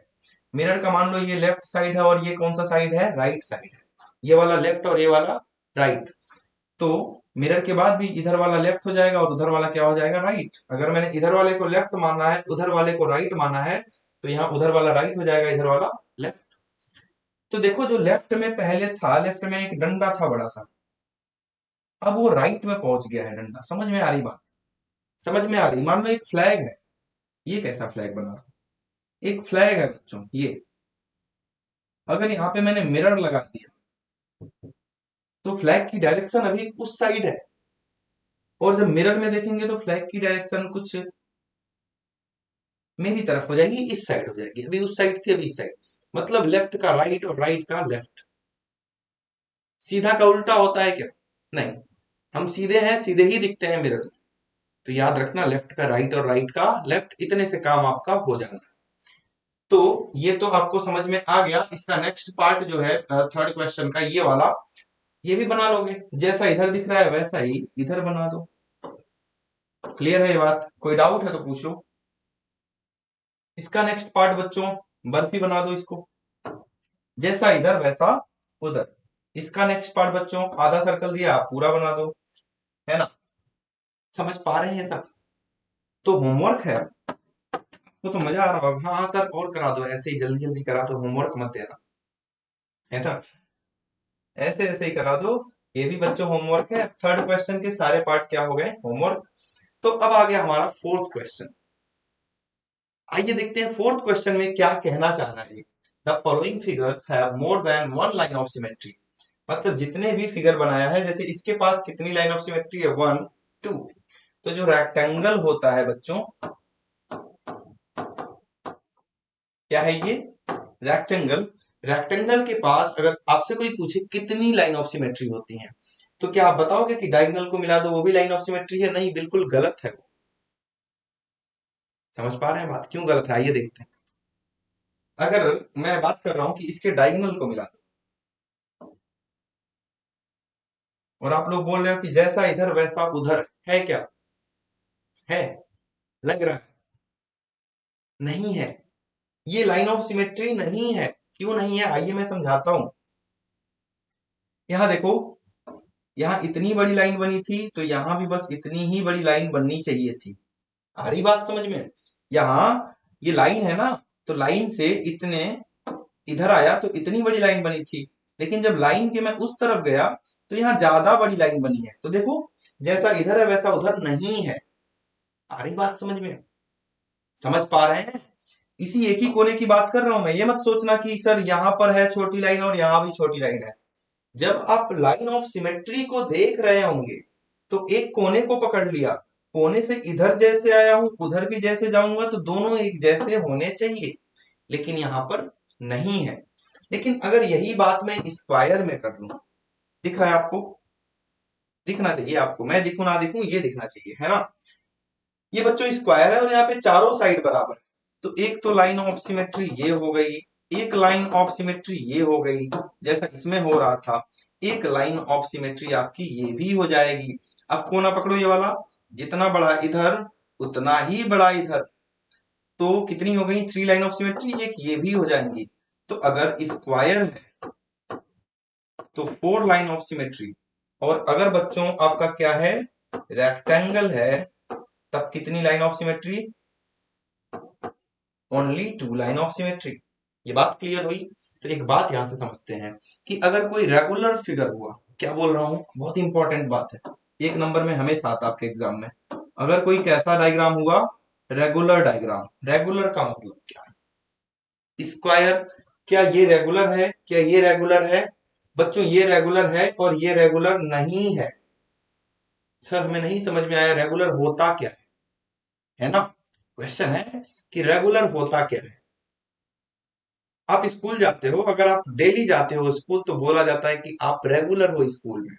मिरर का मान लो ये लेफ्ट साइड है और ये कौन सा साइड है, राइट साइड है। ये वाला लेफ्ट और ये वाला राइट। तो मिरर के बाद भी इधर वाला लेफ्ट हो जाएगा और उधर वाला क्या हो जाएगा, राइट। अगर मैंने इधर वाले को लेफ्ट माना है, उधर वाले को राइट माना है, तो यहाँ उधर वाला राइट हो जाएगा, इधर वाला लेफ्ट। तो देखो, जो लेफ्ट में पहले था, लेफ्ट में एक डंडा था बड़ा सा, अब वो राइट में पहुंच गया है डंडा। समझ में आ रही बात, समझ में आ रही। मान लो एक फ्लैग है, ये कैसा फ्लैग बना, एक फ्लैग है बच्चों ये। अगर यहाँ पे मैंने मिरर लगा दिया तो फ्लैग की डायरेक्शन अभी उस साइड है, और जब मिरर में देखेंगे तो फ्लैग की डायरेक्शन कुछ मेरी तरफ हो जाएगी, इस साइड हो जाएगी। अभी उस साइड थी, अभी इस साइड। मतलब लेफ्ट का राइट और राइट का लेफ्ट। सीधा का उल्टा होता है क्या, नहीं। हम सीधे हैं, सीधे ही दिखते हैं मिरर में। तो याद रखना, लेफ्ट का राइट और राइट का लेफ्ट, इतने से काम आपका हो जाना। तो ये तो आपको समझ में आ गया। इसका नेक्स्ट पार्ट जो है थर्ड क्वेश्चन का, ये वाला, ये भी बना लोगे। जैसा इधर दिख रहा है वैसा ही इधर बना दो। क्लियर है ये बात, कोई डाउट है तो पूछ लो। इसका नेक्स्ट पार्ट बच्चों, बर्फी बना दो इसको, जैसा इधर वैसा उधर। इसका नेक्स्ट पार्ट बच्चों, आधा सर्कल दिया, आप पूरा बना दो, है ना। समझ पा रहे हैं सब? तो होमवर्क है, तो मजा आ रहा होगा। हाँ हाँ सर, और करा दो, ऐसे ही जल्दी जल्दी करा दो, होमवर्क मत देना, है ना। ऐसे ऐसे ही करा दो। ये भी बच्चों होमवर्क है। थर्ड क्वेश्चन के सारे पार्ट क्या हो गए, होमवर्क। तो अब आ गया हमारा फोर्थ क्वेश्चन। आइए देखते हैं फोर्थ क्वेश्चन में क्या कहना चाह रहा है। The following figures have more than one line of symmetry. मतलब जितने भी फिगर बनाया है, जैसे इसके पास कितनी लाइन ऑफ सिमेट्री है, वन, टू। तो जो रेक्टेंगल होता है बच्चों, क्या है ये, रेक्टेंगल। रेक्टेंगल के पास अगर आपसे कोई पूछे कितनी लाइन ऑफ सिमेट्री होती है, तो क्या आप बताओगे कि डायगोनल को मिला दो वो भी लाइन ऑफ सिमेट्री है? नहीं, बिल्कुल गलत है वो। समझ पा रहे हैं बात, क्यों गलत है, आइए देखते हैं। अगर मैं बात कर रहा हूं कि इसके डायगोनल को मिला दो, और आप लोग बोल रहे हो कि जैसा इधर वैसा उधर, है क्या, है, लग रहा है, नहीं है। ये लाइन ऑफ सिमेट्री नहीं है। क्यों नहीं है, आइए मैं समझाता हूं। यहां देखो, यहाँ इतनी बड़ी लाइन बनी थी, तो यहाँ भी बस इतनी ही बड़ी लाइन बननी चाहिए थी। आ रही बात समझ में? यहाँ ये लाइन है ना, तो लाइन से इतने इधर आया तो इतनी बड़ी लाइन बनी थी, लेकिन जब लाइन के मैं उस तरफ गया तो यहाँ ज्यादा बड़ी लाइन बनी है। तो देखो, जैसा इधर है वैसा उधर नहीं है। आ रही बात समझ में? समझ पा रहे हैं? इसी एक ही कोने की बात कर रहा हूं मैं। ये मत सोचना कि सर यहाँ पर है छोटी लाइन और यहाँ भी छोटी लाइन है। जब आप लाइन ऑफ सिमेट्री को देख रहे होंगे तो एक कोने को पकड़ लिया, कोने से इधर जैसे आया हूं उधर भी जैसे जाऊंगा, तो दोनों एक जैसे होने चाहिए, लेकिन यहाँ पर नहीं है। लेकिन अगर यही बात मैं स्क्वायर में कर लूं, दिख रहा है आपको? दिखना चाहिए आपको, मैं दिखूं ना दिखूं ये दिखना चाहिए, है ना? ये बच्चों स्क्वायर है और यहाँ पे चारों साइड बराबर है, तो एक तो लाइन ऑफ सिमेट्री ये हो गई, एक लाइन ऑफ सिमेट्री ये हो गई, जैसा इसमें हो रहा था। एक लाइन ऑफ सिमेट्री आपकी ये भी हो जाएगी। अब कोना पकड़ो ये वाला, जितना बड़ा इधर उतना ही बड़ा इधर, तो कितनी हो गई? 3 लाइन ऑफ सिमेट्री, एक ये भी हो जाएंगी। तो अगर स्क्वायर है तो 4 लाइन ऑफ सिमेट्री, और अगर बच्चों आपका क्या है, रेक्टेंगल है, तब कितनी line of symmetry? Only 2 line of symmetry. ये बात क्लियर हुई? तो एक बात यहां से समझते हैं कि अगर कोई रेगुलर फिगर हुआ, क्या बोल रहा हूं, बहुत इंपॉर्टेंट बात है, एक नंबर में हमेशा आता आपके एग्जाम में। अगर कोई कैसा डायग्राम हुआ? Regular diagram. रेगुलर का मतलब क्या है? स्क्वायर। क्या ये रेगुलर है? क्या ये रेगुलर है? बच्चों ये रेगुलर है और ये रेगुलर नहीं है। सर हमें नहीं समझ में आया, रेगुलर होता क्या है ना? क्वेश्चन है कि रेगुलर होता क्या है। आप स्कूल जाते हो, अगर आप डेली जाते हो स्कूल तो बोला जाता है कि आप रेगुलर हो स्कूल में।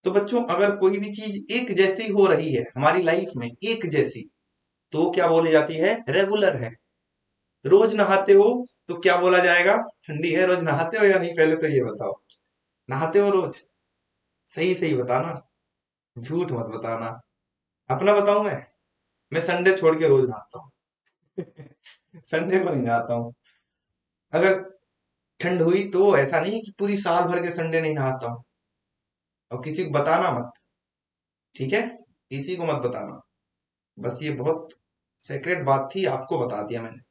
तो बच्चों अगर कोई भी चीज एक जैसी हो रही है हमारी लाइफ में, एक जैसी, तो क्या बोली जाती है? रेगुलर है। रोज नहाते हो तो क्या बोला जाएगा? ठंडी है। रोज नहाते हो या नहीं, पहले तो ये बताओ। नहाते हो रोज? सही सही बताना, झूठ मत बताना। अपना बताऊं मैं संडे छोड़ के रोज नहाता हूँ। संडे को नहीं नहाता हूँ। अगर ठंड हुई तो ऐसा नहीं कि पूरी साल भर के संडे नहीं नहाता हूँ। और किसी को बताना मत, ठीक है? किसी को मत बताना। बस ये बहुत सीक्रेट बात थी, आपको बता दिया मैंने।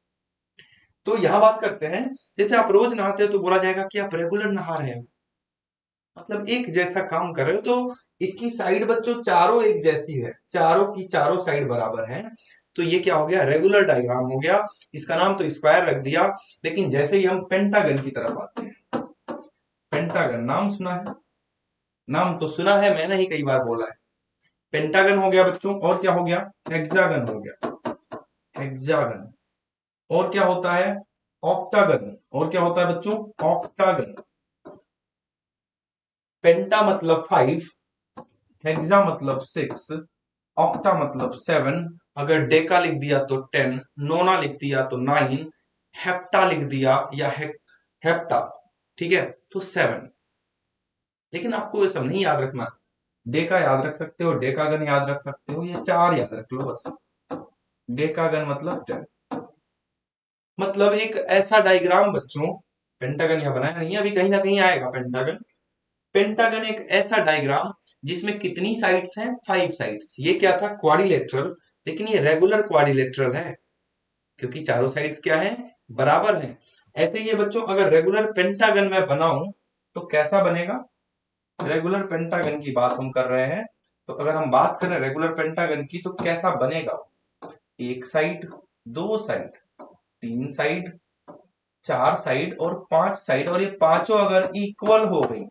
तो यहां बात करते हैं, जैसे आप रोज नहाते हो तो बोला जाएगा कि आप रेगुलर नहा रहे हो, मतलब एक जैसा काम कर रहे हो। तो इसकी साइड बच्चों चारों एक जैसी है, चारों की चारों साइड बराबर है, तो ये क्या हो गया? रेगुलर डायग्राम हो गया। इसका नाम तो स्क्वायर रख दिया। लेकिन जैसे ही हम पेंटागन की तरफ आते हैं, पेंटागन नाम सुना है? नाम तो सुना है, मैंने ही कई बार बोला है। पेंटागन हो गया बच्चों, और क्या हो गया? हेक्सागन हो गया। हेक्सागन। और क्या होता है? ऑक्टागन। और क्या होता है बच्चों? ऑक्टागन। पेंटा मतलब 5, हेक्सा मतलब 6, ऑक्टा मतलब 7, अगर डेका लिख दिया तो 10, नोना लिख दिया तो 9, हेप्टा लिख दिया या हेप्टा, ठीक है, तो 7। लेकिन आपको ये सब नहीं याद रखना। डेका याद रख सकते हो, डेकागन याद रख सकते हो, ये 4 याद रख लो बस। डेकागन मतलब 10। मतलब एक ऐसा डायग्राम बच्चों, पेंटागन यहां बनाया नहीं है, अभी कहीं ना कहीं आएगा पेंटागन। पेंटागन एक ऐसा डायग्राम जिसमें कितनी साइड्स हैं? 5 साइड्स। ये क्या था? क्वाड्रिलेटरल। लेकिन ये रेगुलर क्वाड्रिलेटरल है, क्योंकि चारों साइड्स क्या है? बराबर हैं। ऐसे ही ये बच्चों अगर रेगुलर पेंटागन में बनाऊं तो कैसा बनेगा? रेगुलर पेंटागन की बात हम कर रहे हैं, तो अगर हम बात करें रेगुलर पेंटागन की तो कैसा बनेगा? एक साइड, दो साइड, तीन साइड, चार साइड और पांच साइड, और ये पांचों अगर इक्वल हो गई,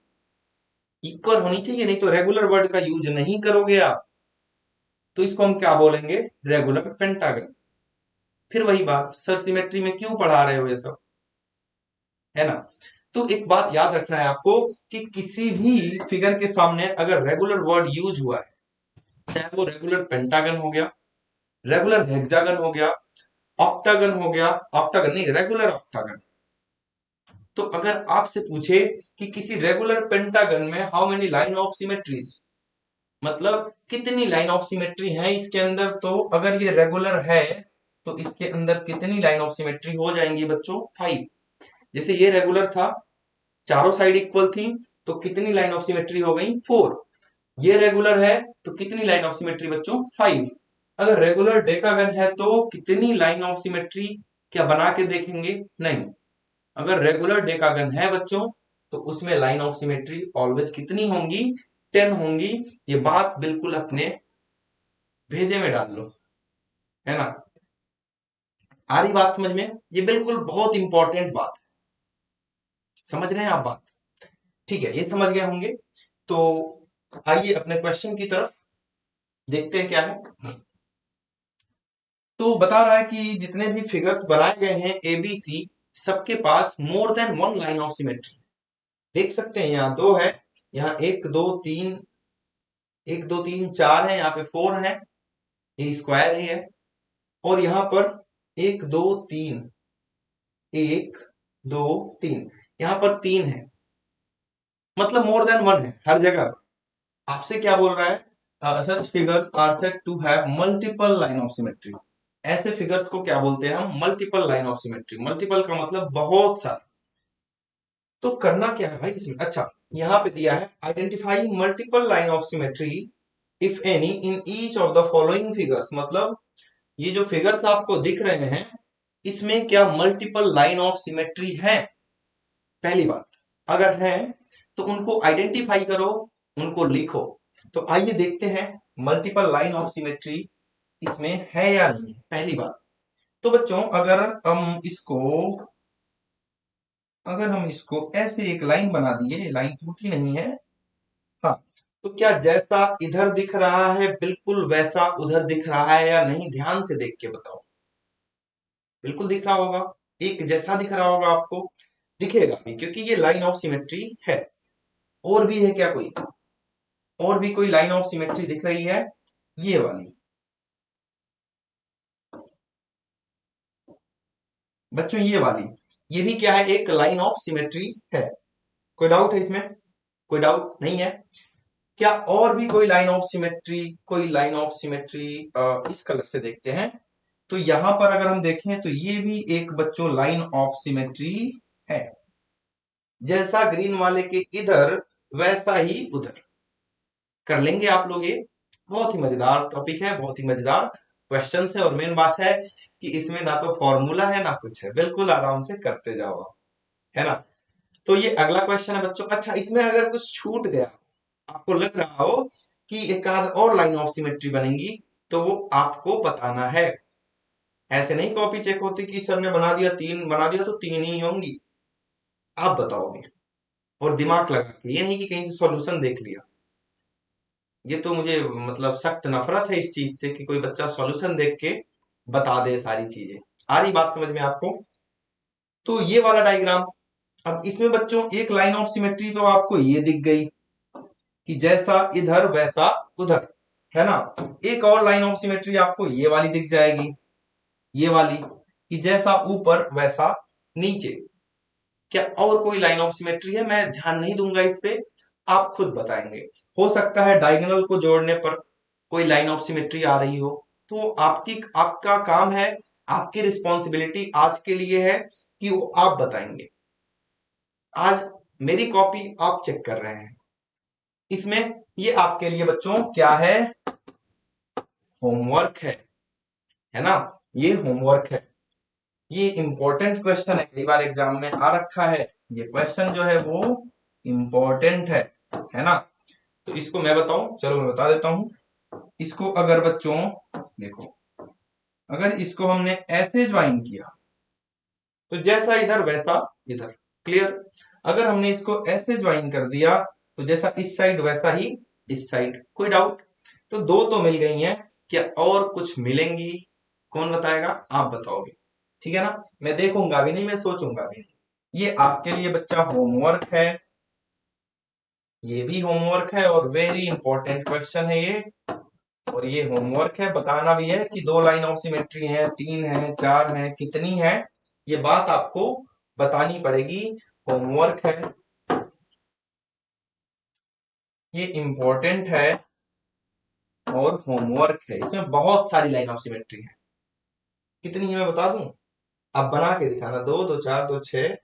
इक्वल होनी चाहिए, नहीं तो रेगुलर वर्ड का यूज नहीं करोगे आप, तो इसको हम क्या बोलेंगे? Regular pentagon. फिर वही बात, सर सिमेट्री में क्यों पढ़ा रहे हो ये सब, है ना? तो एक बात याद रखना है आपको कि किसी भी फिगर के सामने अगर रेगुलर वर्ड यूज हुआ है, चाहे वो रेगुलर पेंटागन हो गया, रेगुलर हेक्सागन हो गया, ऑक्टागन हो गया, ऑक्टागन नहीं रेगुलर ऑक्टागन, तो अगर आपसे पूछे कि किसी रेगुलर पेंटागन में how many line of symmetries, मतलब कितनी लाइन ऑफ सिमेट्री है इसके अंदर, तो अगर ये रेगुलर है तो इसके अंदर कितनी लाइन ऑफ सिमेट्री हो जाएंगी बच्चों? 5। जैसे ये रेगुलर था, चारों साइड इक्वल थी, तो कितनी लाइन ऑफ सिमेट्री हो गई? 4। ये रेगुलर है तो कितनी लाइन ऑफ सिमेट्री बच्चों? 5। अगर रेगुलर डेकागन है तो कितनी लाइन ऑफ सिमेट्री? क्या बना के देखेंगे? नहीं। अगर रेगुलर डेकागन है बच्चों तो उसमें लाइन ऑफ सिमेट्री ऑलवेज कितनी होंगी? 10 होंगी। ये बात बिल्कुल अपने भेजे में डाल लो, है ना? आ रही बात समझ में? ये बिल्कुल बहुत इंपॉर्टेंट बात है। समझ रहे हैं आप बात? ठीक है, ये समझ गए होंगे। तो आइए अपने क्वेश्चन की तरफ देखते हैं क्या है। तो बता रहा है कि जितने भी फिगर्स बनाए गए हैं ए बी सी, सबके पास more than one line of symmetry. देख सकते हैं यहाँ 2 है, यहाँ 1 2 3, 1 2 3 4 है, यहाँ पे 4 है, ये स्क्वायर ही है। और यहाँ पर 1 2 3, 1 2 3, यहाँ पर 3 है, मतलब मोर देन वन है हर जगह। आपसे क्या बोल रहा है? Such figures are said to have multiple line of symmetry. ऐसे फिगर्स को क्या बोलते हैं हम? Multiple line of symmetry. Multiple का मतलब बहुत सारा। तो करना क्या है भाई इसमें? अच्छा, यहाँ पे दिया है identify multiple line of symmetry if any in each of the following figures. मतलब ये जो फिगर्स आपको दिख रहे हैं, इसमें क्या मल्टीपल लाइन ऑफ सिमेट्री है? पहली बात, अगर है तो उनको आइडेंटिफाई करो, उनको लिखो। तो आइए देखते हैं मल्टीपल लाइन ऑफ सिमेट्री इसमें है या नहीं है। पहली बात तो बच्चों, अगर हम इसको ऐसे एक लाइन बना दिए, लाइन टूटी नहीं है, हाँ, तो क्या जैसा इधर दिख रहा है बिल्कुल वैसा उधर दिख रहा है या नहीं? ध्यान से देख के बताओ। बिल्कुल दिख रहा होगा, एक जैसा दिख रहा होगा आपको, दिखेगा भी, क्योंकि ये लाइन ऑफ सिमेट्री है। और भी है क्या कोई? और भी कोई लाइन ऑफ सिमेट्री दिख रही है? ये वाली बच्चों, ये वाली, ये भी क्या है? एक लाइन ऑफ सिमेट्री है। कोई डाउट है इसमें? कोई डाउट नहीं है? क्या और भी कोई लाइन ऑफ सिमेट्री, कोई लाइन ऑफ सिमेट्री इस कलर से देखते हैं। तो यहां पर अगर हम देखें तो ये भी एक बच्चों लाइन ऑफ सिमेट्री है। जैसा ग्रीन वाले के इधर वैसा ही उधर। कर लेंगे आप लोग ये। बहुत ही मजेदार टॉपिक है, बहुत ही मजेदार क्वेश्चन है, और मेन बात है कि इसमें ना तो फॉर्मूला है ना कुछ है, बिल्कुल आराम से करते जाओ आप, है ना? तो ये अगला क्वेश्चन है बच्चों। अच्छा, इसमें अगर कुछ छूट गया, आपको लग रहा हो कि एक आध और लाइन ऑफ सिमेट्री बनेगी, तो वो आपको बताना है। ऐसे नहीं कॉपी चेक होती कि सर ने बना दिया, 3 बना दिया तो 3 ही होंगी। आप बताओगे, और दिमाग लगा के, ये नहीं कि कहीं से सॉल्यूशन देख लिया। ये तो मुझे मतलब सख्त नफरत है इस चीज से कि कोई बच्चा सॉल्यूशन देख के बता दे सारी चीजें। आ रही बात समझ में आपको? तो ये वाला डायग्राम, अब इसमें बच्चों एक लाइन ऑफ सिमेट्री तो आपको ये दिख गई कि जैसा इधर वैसा उधर, है ना? एक और लाइन ऑफ सिमेट्री आपको ये वाली दिख जाएगी, ये वाली, कि जैसा ऊपर वैसा नीचे। क्या और कोई लाइन ऑफ सिमेट्री है? मैं ध्यान नहीं दूंगा इस पे, आप खुद बताएंगे। हो सकता है डायगोनल को जोड़ने पर कोई लाइन ऑफ सिमेट्री आ रही हो, तो आपका काम है, आपकी रिस्पॉन्सिबिलिटी आज के लिए है कि वो आप बताएंगे। आज मेरी कॉपी आप चेक कर रहे हैं, इसमें ये आपके लिए बच्चों क्या है? होमवर्क है ना? ये होमवर्क है। ये इंपॉर्टेंट क्वेश्चन है, कई बार एग्जाम में आ रखा है। ये क्वेश्चन जो है वो इंपॉर्टेंट है ना? तो इसको मैं बताऊं, चलो मैं बता देता हूं। इसको अगर बच्चों देखो, अगर इसको हमने ऐसे ज्वाइन किया तो जैसा इधर वैसा इधर, क्लियर? अगर हमने इसको ऐसे ज्वाइन कर दिया तो जैसा इस साइड वैसा ही इस साइड। कोई डाउट? तो दो तो मिल गई हैं, क्या और कुछ मिलेंगी? कौन बताएगा? आप बताओगे, ठीक है ना? मैं देखूंगा भी नहीं, मैं सोचूंगा भी नहीं। ये आपके लिए बच्चा होमवर्क है, ये भी होमवर्क है, और वेरी इंपॉर्टेंट क्वेश्चन है ये। और ये होमवर्क है, बताना भी है कि 2 लाइन ऑफ सिमेट्री है, 3 है, 4 है, कितनी है, ये बात आपको बतानी पड़ेगी। होमवर्क है, ये इंपॉर्टेंट है, और होमवर्क है। इसमें बहुत सारी लाइन ऑफ सिमेट्री है, कितनी है मैं बता दूं? अब बना के दिखाना। दो दो चार दो छह,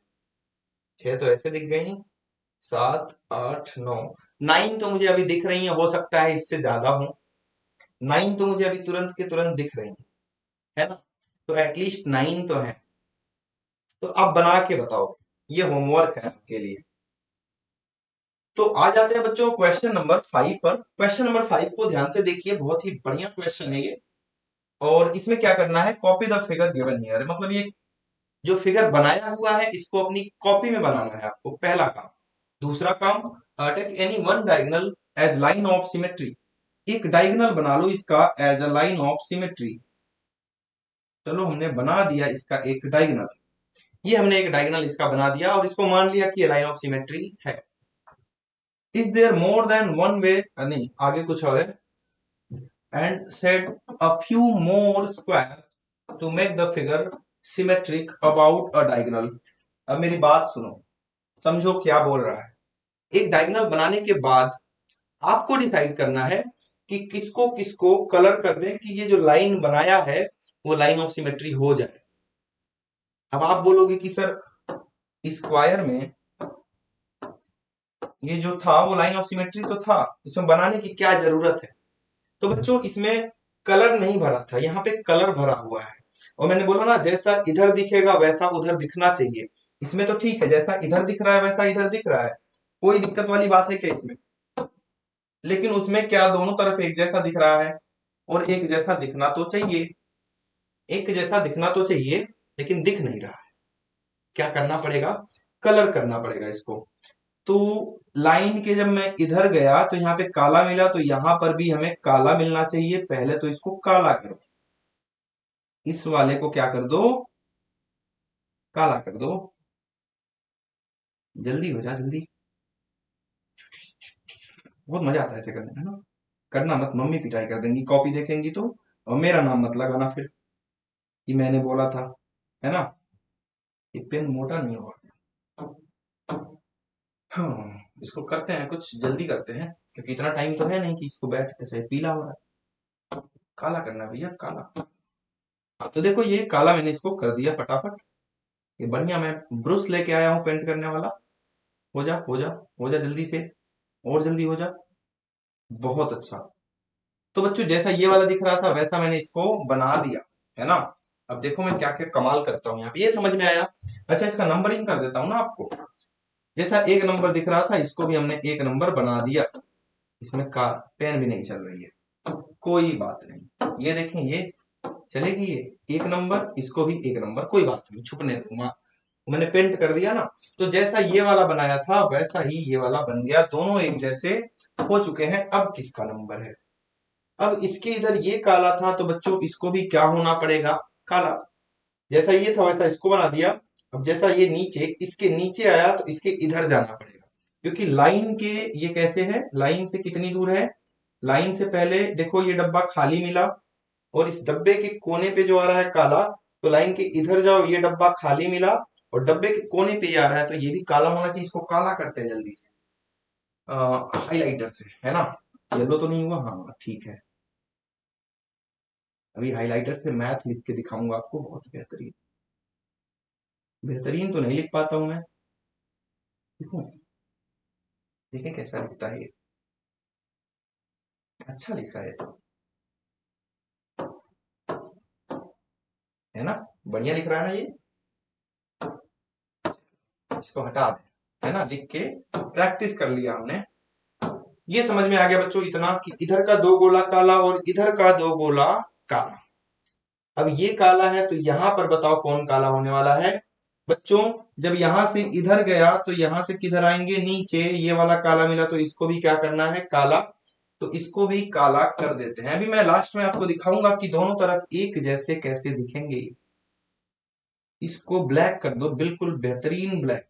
छह तो ऐसे दिख गई, सात आठ नौ, नाइन तो मुझे अभी दिख रही है, हो सकता है इससे ज्यादा हो। नाइन तो मुझे अभी तुरंत के तुरंत दिख रही है ना? तो एटलीस्ट नाइन तो है। तो आप बना के बताओ, ये होमवर्क है आपके लिए। तो आ जाते हैं बच्चों क्वेश्चन नंबर 5 पर। क्वेश्चन नंबर 5 को ध्यान से देखिए, बहुत ही बढ़िया क्वेश्चन है ये। और इसमें क्या करना है, copy the figure given here, मतलब ये जो फिगर बनाया हुआ है इसको अपनी कॉपी में बनाना है आपको, पहला काम। दूसरा काम, take any one diagonal as line of symmetry. एक डायगोनल बना लो इसका as a line of symmetry. चलो हमने बना दिया इसका एक डायगोनल, ये हमने एक डायगोनल इसका बना दिया और इसको मान लिया कि ये लाइन ऑफ सिमेट्री है। Is there more than one way, नहीं आगे कुछ और है, and set a few more squares to make the figure symmetric about a diagonal. अब मेरी बात सुनो, समझो क्या बोल रहा है। एक डायगोनल बनाने के बाद आपको डिसाइड करना है कि किसको किसको कलर कर दें कि ये जो लाइन बनाया है वो लाइन ऑफ सिमेट्री हो जाए। अब आप बोलोगे कि सर स्क्वायर में ये जो था वो लाइन ऑफ सिमेट्री तो था, इसमें बनाने की क्या जरूरत है? तो बच्चों इसमें कलर नहीं भरा था, यहाँ पे कलर भरा हुआ है। और मैंने बोला ना, जैसा इधर दिखेगा वैसा उधर दिखना चाहिए। इसमें तो ठीक है, जैसा इधर दिख रहा है वैसा इधर दिख रहा है, कोई दिक्कत वाली बात है क्या इसमें? लेकिन उसमें क्या दोनों तरफ एक जैसा दिख रहा है, और एक जैसा दिखना तो चाहिए, एक जैसा दिखना तो चाहिए, लेकिन दिख नहीं रहा है। क्या करना पड़ेगा? कलर करना पड़ेगा इसको। तो लाइन के जब मैं इधर गया तो यहाँ पे काला मिला, तो यहां पर भी हमें काला मिलना चाहिए। पहले तो इसको काला करो, इस वाले को क्या कर दो, काला कर दो। जल्दी हो जा जल्दी, बहुत मजा आता है ऐसे करने में ना। करना मत, मम्मी पिटाई कर देंगी, कॉपी देखेंगी तो। और मेरा नाम मत लगाना फिर कि मैंने बोला था, है ना? ये पेन मोटा नहीं होगा। हाँ, इसको करते हैं, कुछ जल्दी करते हैं, क्योंकि इतना टाइम तो है नहीं कि इसको बैठ के चाहे पीला हो रहा है। काला करना है भैया, काला। हाँ, तो देखो ये काला मैंने इसको कर दिया फटाफट। ये बढ़िया, मैं ब्रश लेके आया हूँ पेंट करने वाला। हो जा हो जा, हो जा जल्दी से, और जल्दी हो जा। बहुत अच्छा। तो बच्चों जैसा ये वाला दिख रहा था वैसा मैंने इसको बना दिया, है ना? अब देखो मैं क्या क्या कमाल करता हूँ यहाँ पे, ये समझ में आया? अच्छा, इसका नंबरिंग कर देता हूँ ना आपको। जैसा एक नंबर दिख रहा था इसको भी हमने एक नंबर बना दिया। इसमें का पेन भी नहीं चल रही है, कोई बात नहीं। ये देखें, ये चलेगी, ये एक नंबर, इसको भी एक नंबर, कोई बात नहीं, छुपने दूंगा। मैंने पेंट कर दिया ना। तो जैसा ये वाला बनाया था वैसा ही ये वाला बन गया, दोनों एक जैसे हो चुके हैं। अब किसका नंबर है? अब इसके इधर ये काला था तो बच्चों इसको भी क्या होना पड़ेगा? काला। जैसा ये था वैसा इसको बना दिया। अब जैसा ये नीचे, इसके नीचे आया तो इसके इधर जाना पड़ेगा, क्योंकि लाइन के ये कैसे है, लाइन से कितनी दूर है? लाइन से पहले देखो ये डब्बा खाली मिला, और इस डब्बे के कोने पे जो आ रहा है काला, तो लाइन के इधर जाओ, ये डब्बा खाली मिला, और डब्बे के कोने पे ये आ रहा है, तो ये भी काला होना चाहिए। इसको काला करते हैं जल्दी से हाइलाइटर से, है ना? येलो तो नहीं हुआ, हाँ ठीक है। अभी हाइलाइटर से मैथ लिख के दिखाऊंगा आपको, बहुत बेहतरीन। बेहतरीन तो नहीं लिख पाता हूं मैं, देखो, देखें कैसा लिखता है ये। अच्छा लिख रहा है तो, है ना? बढ़िया लिख रहा है ना ये। इसको हटा दें, है ना? लिख के प्रैक्टिस कर लिया हमने। ये समझ में आ गया बच्चों इतना कि इधर का दो गोला काला और इधर का दो गोला काला। अब ये काला है तो यहां पर बताओ कौन काला होने वाला है? बच्चों जब यहां से इधर गया तो यहां से किधर आएंगे? नीचे। ये वाला काला मिला तो इसको भी क्या करना है? काला। तो इसको भी काला कर देते हैं। अभी मैं लास्ट में आपको दिखाऊंगा कि दोनों तरफ एक जैसे कैसे दिखेंगे। इसको ब्लैक कर दो, बिल्कुल बेहतरीन ब्लैक।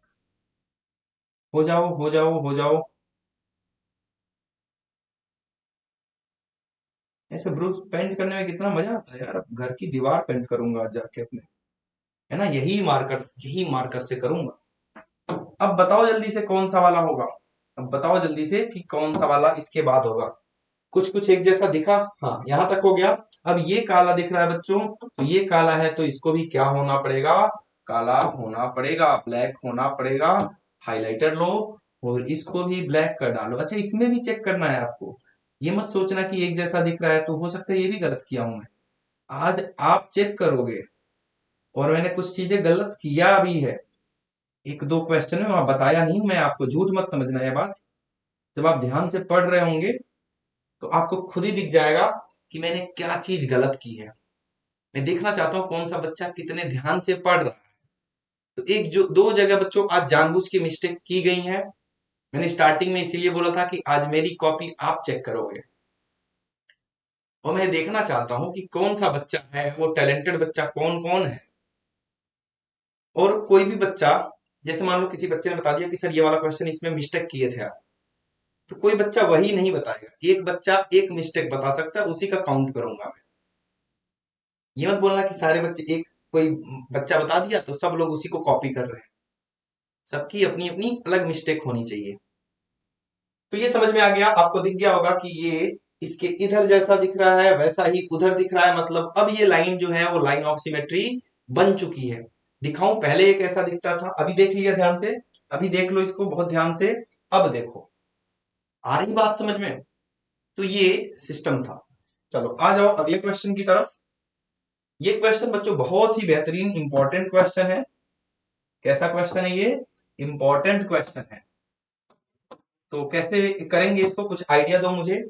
हो जाओ हो जाओ हो जाओ। ऐसे ब्रुश पेंट करने में कितना मजा आता है यार। अब घर की दीवार पेंट करूंगा आज जाके अपने, है ना? यही मार्कर से करूंगा। अब बताओ जल्दी से कौन सा वाला होगा? अब बताओ जल्दी से कि कौन सा वाला इसके बाद होगा। कुछ कुछ एक जैसा दिखा, हाँ यहाँ तक हो गया। अब ये काला दिख रहा है बच्चों, तो ये काला है तो इसको भी क्या होना पड़ेगा, काला होना पड़ेगा, ब्लैक होना पड़ेगा। हाइलाइटर लो और इसको भी ब्लैक कर डालो। अच्छा इसमें भी चेक करना है आपको, ये मत सोचना कि एक जैसा दिख रहा है तो हो सकता है ये भी गलत किया हूं मैं। आज आप चेक करोगे और मैंने कुछ चीजें गलत किया भी है, एक दो क्वेश्चन में वहां बताया नहीं मैं आपको, झूठ मत समझना ये बात। जब आप ध्यान से पढ़ रहे होंगे तो आपको खुद ही दिख जाएगा कि मैंने क्या चीज गलत की है। मैं देखना चाहता हूँ कौन सा बच्चा कितने ध्यान से पढ़ रहा है। तो एक जो दो जगह बच्चों आज जानबूझ के मिस्टेक की गई है, मैंने स्टार्टिंग में इसीलिए बोला था कि आज मेरी कॉपी आप चेक करोगे और मैं देखना चाहता हूं कि कौन सा बच्चा है वो टैलेंटेड बच्चा कौन कौन है। और कोई भी बच्चा, जैसे मान लो किसी बच्चे ने बता दिया कि सर ये वाला क्वेश्चन इसमें मिस्टेक किए थे आप, तो कोई बच्चा वही नहीं बताएगा, एक बच्चा एक मिस्टेक बता सकता है, उसी का काउंट करूंगा मैं। ये मत बोलना कि सारे बच्चे, एक कोई बच्चा बता दिया तो सब लोग उसी को कॉपी कर रहे हैं, सबकी अपनी अपनी अलग मिस्टेक होनी चाहिए। तो ये समझ में आ गया, आपको दिख गया होगा कि ये इसके इधर जैसा दिख रहा है वैसा ही उधर दिख रहा है, मतलब अब ये लाइन जो है वो लाइन ऑफ सिमेट्री बन चुकी है। दिखाऊं पहले ये कैसा दिखता था, अभी देख लिया ध्यान से, अभी देख लो इसको बहुत ध्यान से, अब देखो आ रही बात समझ में। तो ये सिस्टम था। चलो आ जाओ अगले क्वेश्चन की तरफ। ये क्वेश्चन बच्चों बहुत ही बेहतरीन इंपॉर्टेंट क्वेश्चन है। कैसा क्वेश्चन है ये, इंपॉर्टेंट क्वेश्चन है। तो कैसे करेंगे इसको, कुछ आइडिया दो मुझे।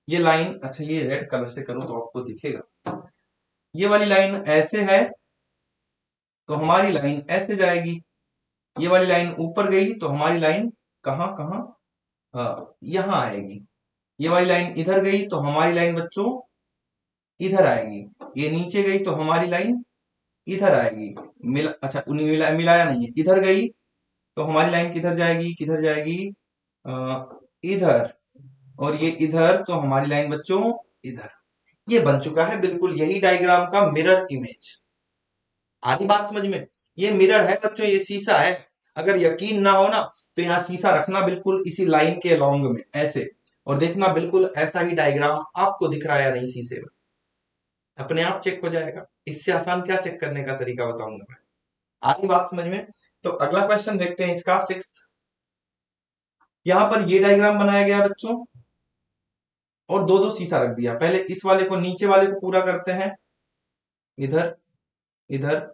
ये लाइन, अच्छा ये रेड कलर से करूं तो आपको दिखेगा, ये वाली लाइन ऐसे है तो हमारी लाइन ऐसे जाएगी, ये वाली लाइन ऊपर गई तो हमारी लाइन कहां कहां, यहां आएगी। ये वाली लाइन इधर गई तो हमारी लाइन बच्चों इधर आएगी, ये नीचे गई तो हमारी लाइन इधर आएगी। अच्छा मिलाया नहीं है, इधर गई तो हमारी लाइन किधर जाएगी, किधर जाएगी, इधर। और ये इधर तो हमारी लाइन बच्चों इधर। ये बन चुका है बिल्कुल यही डायग्राम का मिरर इमेज। आधी बात समझ में, ये मिरर है बच्चों, ये शीशा है। अगर यकीन ना हो ना तो यहाँ शीशा रखना बिल्कुल इसी लाइन के लॉन्ग में ऐसे, और देखना बिल्कुल ऐसा ही डायग्राम आपको दिख रहा है या नहीं शीशे में, अपने आप चेक हो जाएगा। इससे आसान क्या चेक करने का तरीका बताऊंगा मैं। आधी बात समझ में। तो अगला क्वेश्चन देखते हैं इसका, सिक्स्थ। यहाँ पर ये डायग्राम बनाया गया बच्चों और दो दो शीशा रख दिया। पहले इस वाले को, नीचे वाले को पूरा करते हैं, इधर इधर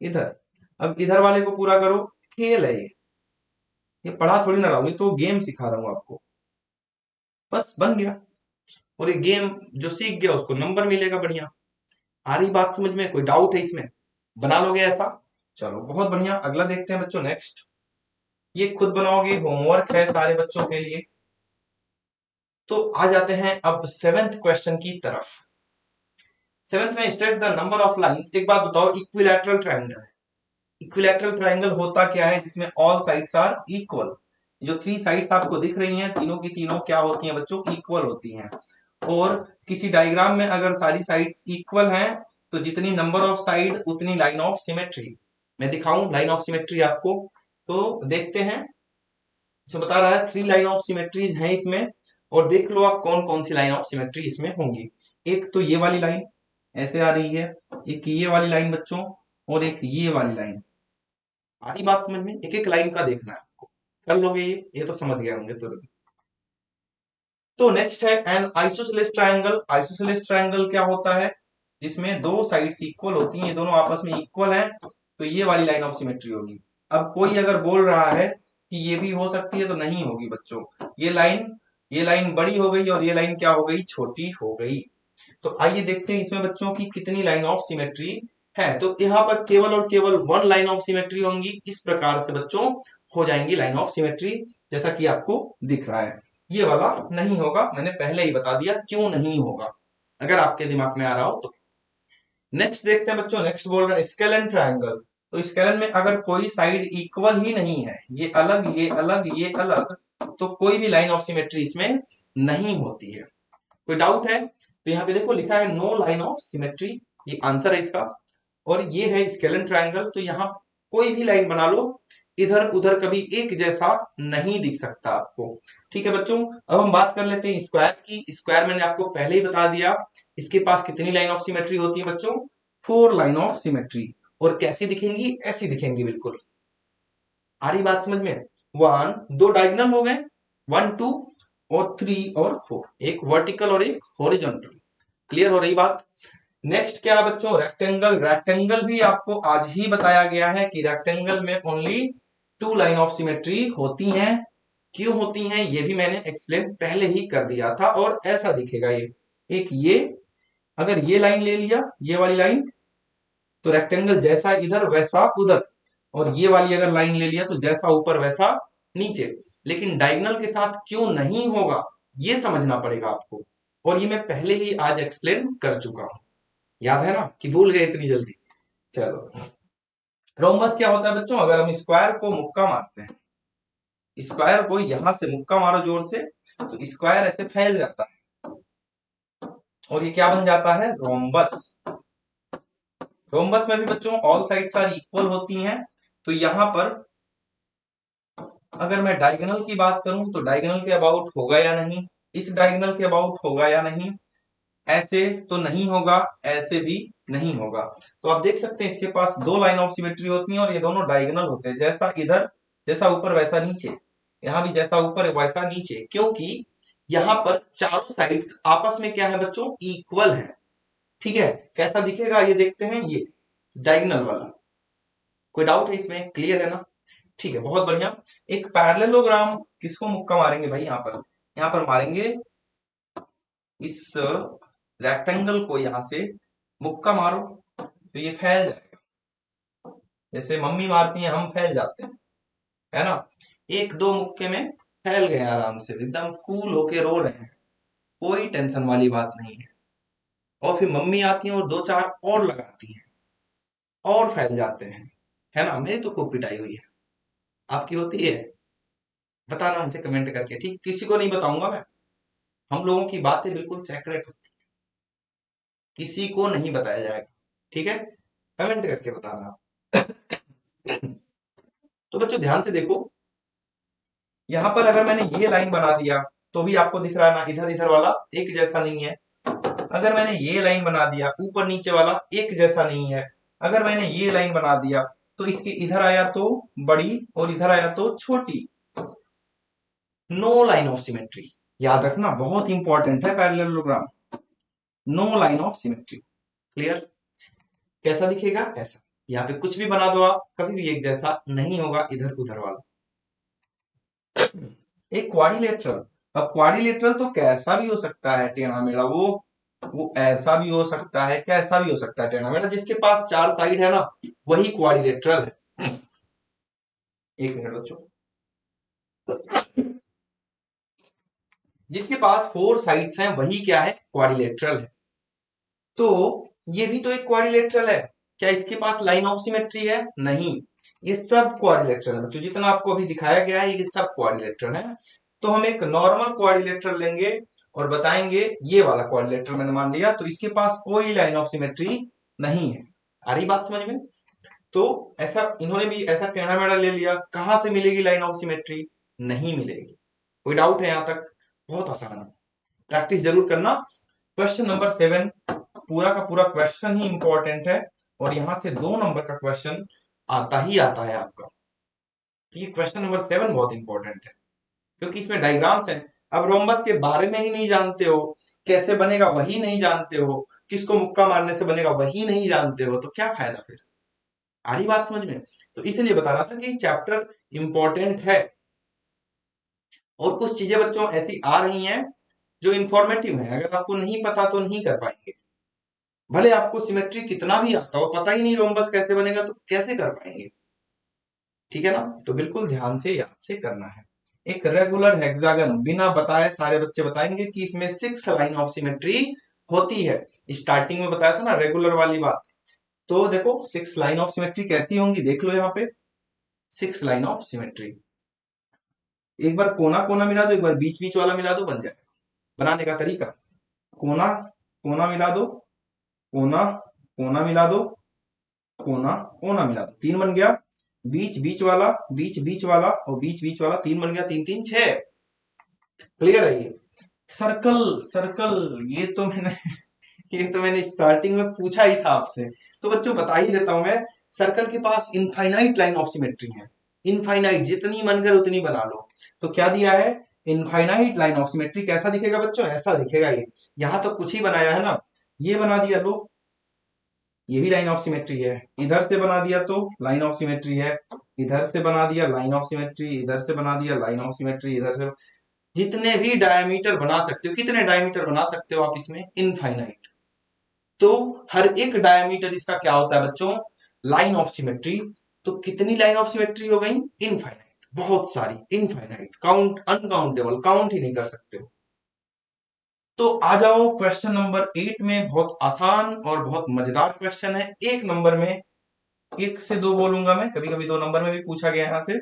इधर। अब इधर वाले को पूरा करो। खेल है ये पढ़ा थोड़ी ना रहा हूं, ये तो गेम सिखा रहा हूं आपको। बस बन गया, और ये गेम जो सीख गया उसको नंबर मिलेगा बढ़िया। आ रही बात समझ में, कोई डाउट है इसमें, बना लोगे ऐसा। चलो बहुत बढ़िया, अगला देखते हैं बच्चों नेक्स्ट। ये खुद बनाओगे, होमवर्क है सारे बच्चों के लिए। तो आ जाते हैं अब सेवेंथ क्वेश्चन की तरफ। सेवेंथ में state the number of lines. एक बात बताओ, इक्विलैटरल ट्रायंगल है, इक्विलैटरल ट्रायंगल होता क्या है, जिसमें ऑल साइड्स आर इक्वल। जो थ्री साइड्स आपको दिख रही हैं तीनों की तीनों क्या होती हैं बच्चों, इक्वल होती हैं। और किसी डायग्राम में अगर सारी साइड्स इक्वल हैं तो जितनी नंबर ऑफ साइड उतनी लाइन ऑफ सिमेट्री। मैं दिखाऊं लाइन ऑफ सिमेट्री आपको, तो देखते हैं। इसमें बता रहा है थ्री लाइन ऑफ सिमेट्रीज हैं इसमें, और देख लो आप कौन कौन सी लाइन ऑफ सिमेट्री इसमें होंगी। एक तो ये वाली लाइन ऐसे आ रही है, एक ये वाली लाइन बच्चों, और एक ये वाली लाइन। आधी बात समझ में, एक एक लाइन का देखना है आपको। कर लोगे ये तो समझ गए होंगे तुरंत। तो नेक्स्ट है N isosceles triangle. Isosceles triangle क्या होता है, जिसमें दो साइड्स इक्वल होती हैं, ये दोनों आपस में इक्वल हैं, तो ये वाली लाइन ऑफ सिमेट्री होगी। अब कोई अगर बोल रहा है कि ये भी हो सकती है, तो नहीं होगी बच्चों। ये लाइन बड़ी हो गई और ये लाइन क्या हो गई, छोटी हो गई। तो आइए देखते हैं इसमें बच्चों की कितनी लाइन ऑफ सिमेट्री है। तो यहाँ पर केवल और केवल वन लाइन ऑफ सिमेट्री होंगी। इस प्रकार से बच्चों हो जाएंगी लाइन ऑफ सिमेट्री, जैसा कि आपको दिख रहा है। ये वाला नहीं होगा, मैंने पहले ही बता दिया क्यों नहीं होगा, अगर आपके दिमाग में आ रहा हो तो। नेक्स्ट देखते हैं बच्चों, नेक्स्ट बोल रहा है स्केलन ट्रायंगल। तो स्केलन में अगर कोई साइड इक्वल ही नहीं है, ये अलग ये अलग ये अलग, तो कोई भी लाइन ऑफ सिमेट्री इसमें नहीं होती है। कोई डाउट है तो यहाँ पे देखो लिखा है नो लाइन ऑफ सिमेट्री, ये आंसर है इसका। और ये है स्केलन ट्रायंगल, तो यहाँ कोई भी लाइन बना लो, इधर उधर कभी एक जैसा नहीं दिख सकता आपको। ठीक है बच्चों, अब हम बात कर लेते हैं स्क्वायर की। स्क्वायर मैंने आपको पहले ही बता दिया, इसके पास कितनी लाइन ऑफ सिमेट्री होती है बच्चों? 4 लाइन ऑफ सिमेट्री। और कैसी दिखेंगी? ऐसी दिखेंगी बिल्कुल। आ रही बात समझ में? वन, दो डायगोनल हो गए, 1 2 और 3 और 4, एक वर्टिकल और एक हॉरिजॉन्टल। क्लियर हो रही बात? नेक्स्ट क्या है बच्चों? रेक्टेंगल। रेक्टेंगल भी आपको आज ही बताया गया है कि रेक्टेंगल में ओनली 2 लाइन ऑफ सिमेट्री होती हैं। क्यों होती हैं ये भी मैंने एक्सप्लेन पहले ही कर दिया था। और ऐसा दिखेगा ये, एक ये, अगर ये लाइन ले लिया, ये वाली लाइन, तो रेक्टेंगल जैसा इधर वैसा उधर। और ये वाली अगर लाइन ले लिया तो जैसा ऊपर वैसा नीचे। लेकिन डायगोनल के साथ क्यों नहीं होगा ये समझना पड़ेगा आपको। और ये मैं पहले ही आज एक्सप्लेन कर चुका हूं। याद है ना कि भूल गए इतनी जल्दी? चलो, रोमबस क्या होता है बच्चों? अगर हम स्क्वायर को मुक्का मारते हैं, स्क्वायर को यहां से मुक्का मारो जोर से, तो स्क्वायर ऐसे फैल जाता है और ये क्या बन जाता है? रोमबस। रोमबस में भी बच्चों ऑल साइड्स आर इक्वल होती हैं। तो यहां पर अगर मैं डायगोनल की बात करूं तो डायगोनल के अबाउट होगा या नहीं, इस डायगोनल के अबाउट होगा या नहीं, ऐसे तो नहीं होगा, ऐसे भी नहीं होगा। तो आप देख सकते हैं इसके पास 2 लाइन ऑफ सिमेट्री होती हैं और ये दोनों डायगोनल होते हैं, जैसा इधर, जैसा ऊपर वैसा नीचे। यहाँ भी जैसा ऊपर वैसा नीचे, क्योंकि यहाँ पर चारों साइड्स आपस में क्या है बच्चों? इक्वल है। ठीक है, कैसा दिखेगा ये देखते हैं, ये डायगोनल वाला। कोई डाउट है इसमें? क्लियर है ना? ठीक है, बहुत बढ़िया। एक पैरेललोग्राम किसको मुक्का मारेंगे भाई? यहाँ पर मारेंगे इस रेक्टेंगल को। यहां से मुक्का मारो तो ये फैल जाएगा, जैसे मम्मी मारती हैं हम फैल जाते हैं, है ना? एक दो मुक्के में फैल गए आराम से, एकदम कूल होके रो रहे हैं, कोई टेंशन वाली बात नहीं है। और फिर मम्मी आती है और दो चार और लगाती हैं और फैल जाते हैं, है ना? मेरी तो खूब पिटाई हुई है। आपकी होती है? बताना मुझे कमेंट करके, ठीक? किसी को नहीं बताऊंगा मैं। हम लोगों की बातें बिल्कुल सेक्रेट होती है, किसी को नहीं बताया जाएगा। ठीक है, कमेंट करके बताना। तो बच्चों ध्यान से देखो, यहां पर अगर मैंने ये लाइन बना दिया तो भी आपको दिख रहा है ना, इधर इधर वाला एक जैसा नहीं है। अगर मैंने ये लाइन बना दिया, ऊपर नीचे वाला एक जैसा नहीं है। अगर मैंने ये लाइन बना दिया तो इसके इधर आया तो बड़ी और इधर आया तो छोटी। No line of symmetry. याद रखना, बहुत इंपॉर्टेंट है parallelogram. No line of symmetry. Clear? कैसा दिखेगा? ऐसा। यहाँ पे कुछ भी बना दो आप, कभी भी एक जैसा नहीं होगा इधर उधर वाला। एक क्वाड्रिलेटरल। अब क्वाड्रिलेटरल तो कैसा भी हो सकता है टेढ़ा मेढ़ा, वो ऐसा भी हो सकता है, कैसा भी हो सकता है टेढ़ा मेढ़ा। जिसके पास 4 साइड है ना, वही क्वाड्रिलेटरल है। एक मिनट बच्चों, जिसके पास 4 साइड्स हैं वही क्या है? क्वाड्रिलेटरल है। तो ये भी तो एक क्वाड्रिलेटरल है। क्या इसके पास लाइन ऑफ सिमेट्री है? नहीं। ये सब क्वाड्रिलेटरल है बच्चों, जितना आपको अभी दिखाया गया है ये सब क्वाड्रिलेटरल है। तो हम एक नॉर्मल क्वाड्रिलेटरल लेंगे और बताएंगे ये वाला क्वाड्रिलेटरल मैंने मान लिया, तो इसके पास कोई लाइन ऑफ सिमेट्री नहीं है। आ रही बात समझ में? तो ऐसा इन्होंने भी ऐसा टेढ़ा मेढ़ा ले लिया, कहां से मिलेगी लाइन ऑफ सिमेट्री? नहीं मिलेगी। कोई डाउट है यहां तक? बहुत आसान है, प्रैक्टिस जरूर करना। क्वेश्चन नंबर 7 पूरा का पूरा क्वेश्चन ही इंपॉर्टेंट है और यहां से 2 नंबर का क्वेश्चन आता ही आता है आपका। तो ये क्वेश्चन नंबर 7 बहुत इंपॉर्टेंट है क्योंकि इसमें डायग्राम्स हैं। अब रोम्बस के बारे में ही नहीं जानते हो, कैसे बनेगा वही नहीं जानते हो, किसको मुक्का मारने से बनेगा वही नहीं जानते हो, तो क्या फायदा फिर? आ रही बात समझ में? तो इसलिए बता रहा था कि चैप्टर इंपॉर्टेंट है। और कुछ चीजें बच्चों ऐसी आ रही हैं जो इंफॉर्मेटिव है, अगर आपको नहीं पता तो नहीं कर पाएंगे। भले आपको सिमेट्री कितना भी आता हो, पता ही नहीं रोम्बस कैसे बनेगा तो कैसे कर पाएंगे? ठीक है ना? तो बिल्कुल ध्यान से याद से करना है। एक रेगुलर हेक्सागन, बिना बताए सारे बच्चे बताएंगे कि इसमें 6 लाइन ऑफ सिमेट्री होती है। स्टार्टिंग में बताया था ना रेगुलर वाली बात। तो देखो 6 लाइन ऑफ सिमेट्री कैसी होंगी, देख लो यहाँ पे। 6 लाइन ऑफ सिमेट्री, एक बार कोना कोना मिला दो, एक बार बीच बीच वाला मिला दो, बन जाएगा। बनाने का तरीका, कोना कोना मिला दो, कोना कोना मिला दो, कोना कोना मिला दो, 3 बन गया। बीच बीच वाला और बीच बीच वाला, 3 बन गया, 3 3 6। क्लियर है ये? सर्कल, सर्कल, ये तो मैंने स्टार्टिंग में पूछा ही था आपसे, तो बच्चों बता ही देता हूं मैं। सर्कल के पास इनफाइनाइट लाइन ऑफ सिमेट्री है, इनफाइनाइट, जितनी मन करे उतनी बना लो। तो क्या दिया है? Infinite line of symmetry. कैसा दिखेगा बच्चों? ऐसा दिखेगा ये। यहां तो कुछ ही बनाया है ना, ये बना दिया लो, ये भी लाइन ऑफ सिमेट्री है। इधर से बना दिया तो लाइन ऑफ सिमेट्री है, इधर से बना दिया लाइन ऑफ सिमेट्री, इधर से बना दिया लाइन ऑफ सिमेट्री, इधर से। जितने भी डायमीटर बना सकते हो, कितने डायमीटर बना सकते हो आप इसमें? इनफाइनाइट। तो हर एक डायमीटर इसका क्या होता है बच्चों? Line of symmetry. तो कितनी लाइन ऑफ सिमेट्री हो गई? इनफाइनाइट, बहुत सारी, इनफाइनाइट, काउंट अनकाउंटेबल, काउंट ही नहीं कर सकते हो। तो आ जाओ क्वेश्चन नंबर 8 में। बहुत आसान और बहुत मजेदार क्वेश्चन है। एक नंबर में, 1 से 2 बोलूंगा मैं, कभी कभी 2 नंबर में भी पूछा गया यहाँ से।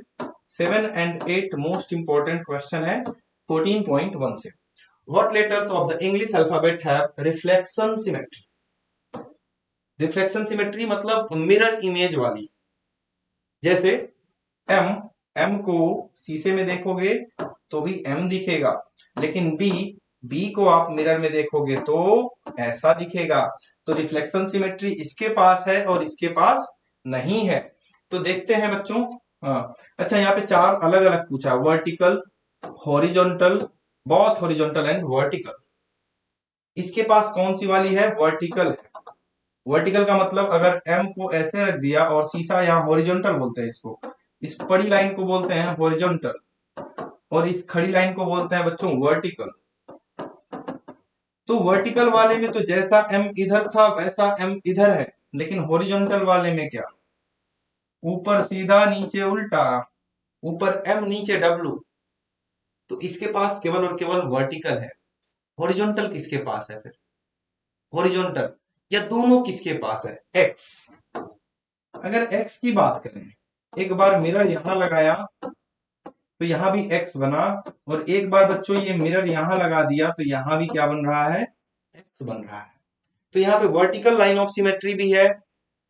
7 एंड 8 मोस्ट इंपॉर्टेंट क्वेश्चन है 14.1 से। What letters of the English alphabet have reflection symmetry? Reflection symmetry मतलब मिरर इमेज वाली। जैसे एम, एम को शीशे में देखोगे तो भी एम दिखेगा, लेकिन बी, बी को आप मिरर में देखोगे तो ऐसा दिखेगा। तो रिफ्लेक्शन सिमेट्री इसके पास है और इसके पास नहीं है। तो देखते हैं बच्चों। हाँ, अच्छा, यहाँ पे 4 अलग अलग पूछा, vertical, horizontal, both horizontal and vertical. इसके पास कौन सी वाली है? वर्टिकल है। वर्टिकल का मतलब अगर एम को ऐसे रख दिया और शीशा, यहाँ हॉरिजॉन्टल बोलते हैं इसको, इस बड़ी लाइन को बोलते हैं हॉरिजॉन्टल, और इस खड़ी लाइन को बोलते हैं बच्चों वर्टिकल। तो वर्टिकल वाले में तो जैसा एम इधर था वैसा एम इधर है, लेकिन हॉरिजॉन्टल वाले में क्या? ऊपर सीधा नीचे उल्टा, ऊपर एम नीचे डब्लू। तो इसके पास केवल और केवल वर्टिकल है। हॉरिजॉन्टल किसके पास है फिर? हॉरिजॉन्टल या दोनों किसके पास है? एक्स। अगर एक्स की बात करें, एक बार मिरर यहां लगाया तो यहां भी एक्स बना, और एक बार बच्चों ये मिरर यहां लगा दिया तो यहां भी क्या बन रहा है? एक्स बन रहा है। तो यहाँ पे वर्टिकल लाइन ऑफ सिमेट्री भी है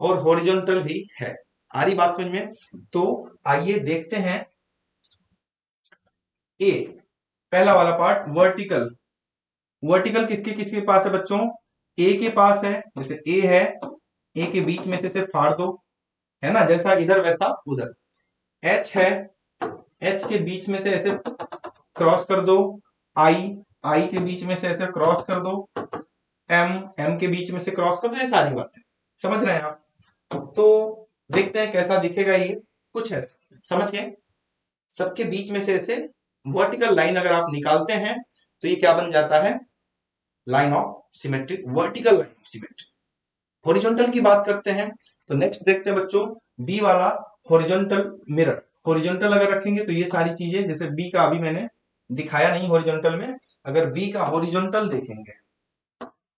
और हॉरिजॉन्टल भी है। आ रही बात समझ में? तो आइए देखते हैं। ए, पहला वाला पार्ट, वर्टिकल। वर्टिकल किसके किसके पास है बच्चों? ए के पास है। जैसे ए है, ए के बीच में से फाड़ दो, है ना, जैसा इधर वैसा उधर। एच है, एच के बीच में से ऐसे क्रॉस कर दो। आई, आई के बीच में से ऐसे क्रॉस कर दो। एम, एम के बीच में से क्रॉस कर दो। ये सारी बातें समझ रहे हैं आप? तो देखते हैं कैसा दिखेगा ये। कुछ ऐसा समझ गए? सबके बीच में से ऐसे वर्टिकल लाइन अगर आप निकालते हैं तो ये क्या बन जाता है? Line of symmetric, vertical line of symmetry. Horizontal की बात करते हैं तो नेक्स्ट देखते हैं बच्चों, बी वाला, हॉरिजॉन्टल मिरर। हॉरिजॉन्टल अगर रखेंगे तो ये सारी चीजें, जैसे बी का अभी मैंने दिखाया नहीं हॉरिजॉन्टल में, अगर बी का हॉरिजॉन्टल देखेंगे,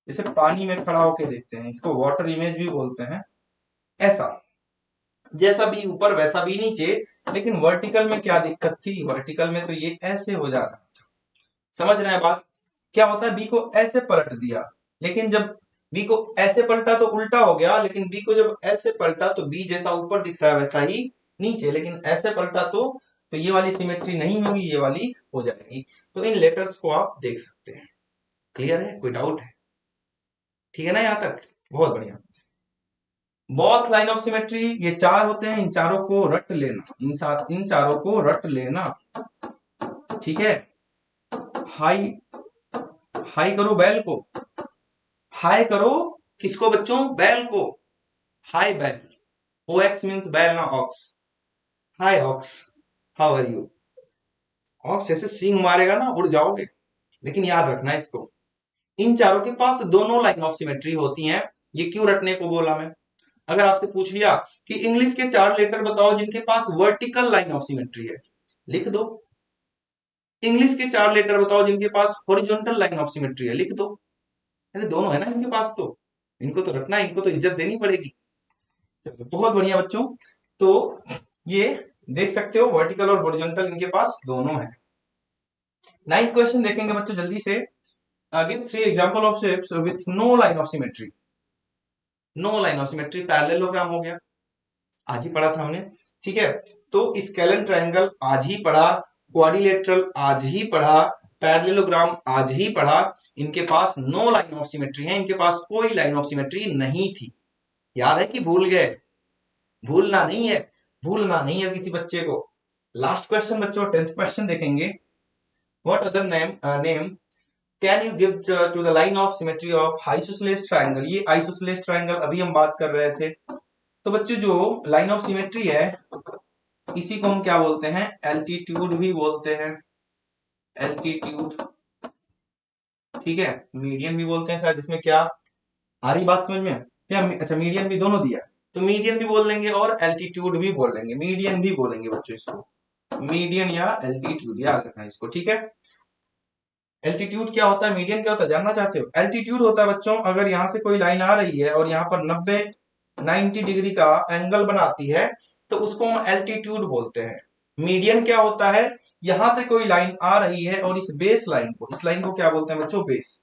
जैसे पानी में खड़ा होके देखते हैं, इसको वाटर इमेज भी बोलते हैं, ऐसा, जैसा भी ऊपर वैसा भी नीचे। लेकिन वर्टिकल में क्या दिक्कत थी? वर्टिकल में तो ये ऐसे हो जा रहा था। समझ रहे हैं बात? क्या होता है, बी को ऐसे पलट दिया, लेकिन जब बी को ऐसे पलटा तो उल्टा हो गया, लेकिन बी को जब ऐसे पलटा तो बी जैसा ऊपर दिख रहा है वैसा ही नीचे, लेकिन ऐसे पलटा तो ये वाली सिमेट्री नहीं होगी, ये वाली हो जाएगी। तो इन लेटर्स को आप देख सकते हैं। क्लियर है? कोई डाउट है? ठीक है ना यहां तक? बहुत बढ़िया। बोथ लाइन ऑफ सिमेट्री, ये 4 होते हैं, इन चारों को रट लेना, इन चारों को रट लेना। ठीक है? हाई, हाई करो बैल को, हाई करो किसको बच्चों? बैल को। हाई बैल, ओ एक्स मीन्स बैल ना ox. Hi ox, how are you? Ox ऐसे सींग मारेगा ना, उड़ जाओगे। लेकिन याद रखना इसको, इन चारों के पास दोनों लाइन ऑफ सिमेट्री होती हैं। ये क्यों रटने को बोला मैं? अगर आपसे पूछ लिया कि इंग्लिश के 4 लेटर बताओ जिनके पास वर्टिकल लाइन ऑफ सिमेट्री है, लिख दो। इंग्लिश के 4 लेटर बताओ जिनके पास हॉरिजॉन्टल लाइन ऑफ सिमेट्री है, लिख दो। अरे दोनों है ना इनके पास, तो इनको तो रखना, इनको तो इज्जत देनी पड़ेगी। चलो बहुत बढ़िया बच्चों। तो ये देख सकते हो, वर्टिकल और हॉरिजॉन्टल इनके पास दोनों है। 9th क्वेश्चन देखेंगे बच्चों जल्दी से। Give 3 example of shapes with no line of symmetry. No line of symmetry, parallelogram हो गया, आज ही पढ़ा था हमने। ठीक है। तो स्केलन ट्रायंगल आज ही पढ़ा, क्वाड्रिलेटरल आज ही पढ़ा, पैरेललोग्राम आज ही पढ़ा। इनके पास नो लाइन ऑफ सिमेट्री है, इनके पास कोई लाइन ऑफ सिमेट्री नहीं थी। याद है कि भूल गए? भूलना नहीं है, भूलना नहीं है किसी बच्चे को। लास्ट क्वेश्चन बच्चों, 10th क्वेश्चन देखेंगे। What other name can you give to the line of symmetry of isosceles triangle? ये आइसोसेलेस ट्रायंगल अभी हम बात कर रहे थे। तो बच्चों जो लाइन ऑफ सिमेट्री है इसी को हम क्या बोलते हैं? एल्टीट्यूड भी बोलते हैं, एल्टीट्यूड। ठीक है, मीडियन भी बोलते हैं शायद। इसमें क्या आ रही बात समझ में? या अच्छा, मीडियन भी दोनों दिया, तो मीडियन भी बोल लेंगे और एल्टीट्यूड भी बोल लेंगे, मीडियन भी बोलेंगे बच्चों इसको, मीडियन या एल्टीट्यूड याद रखना इसको। ठीक है, एल्टीट्यूड क्या होता है, मीडियन क्या होता है, जानना चाहते हो? एल्टीट्यूड होता है बच्चों, अगर यहाँ से कोई लाइन आ रही है और यहाँ पर 90 डिग्री का एंगल बनाती है तो उसको हम एल्टीट्यूड बोलते हैं। मीडियन क्या होता है, यहां से कोई लाइन आ रही है और इस बेस लाइन को, इस लाइन को क्या बोलते हैं बच्चों? बेस।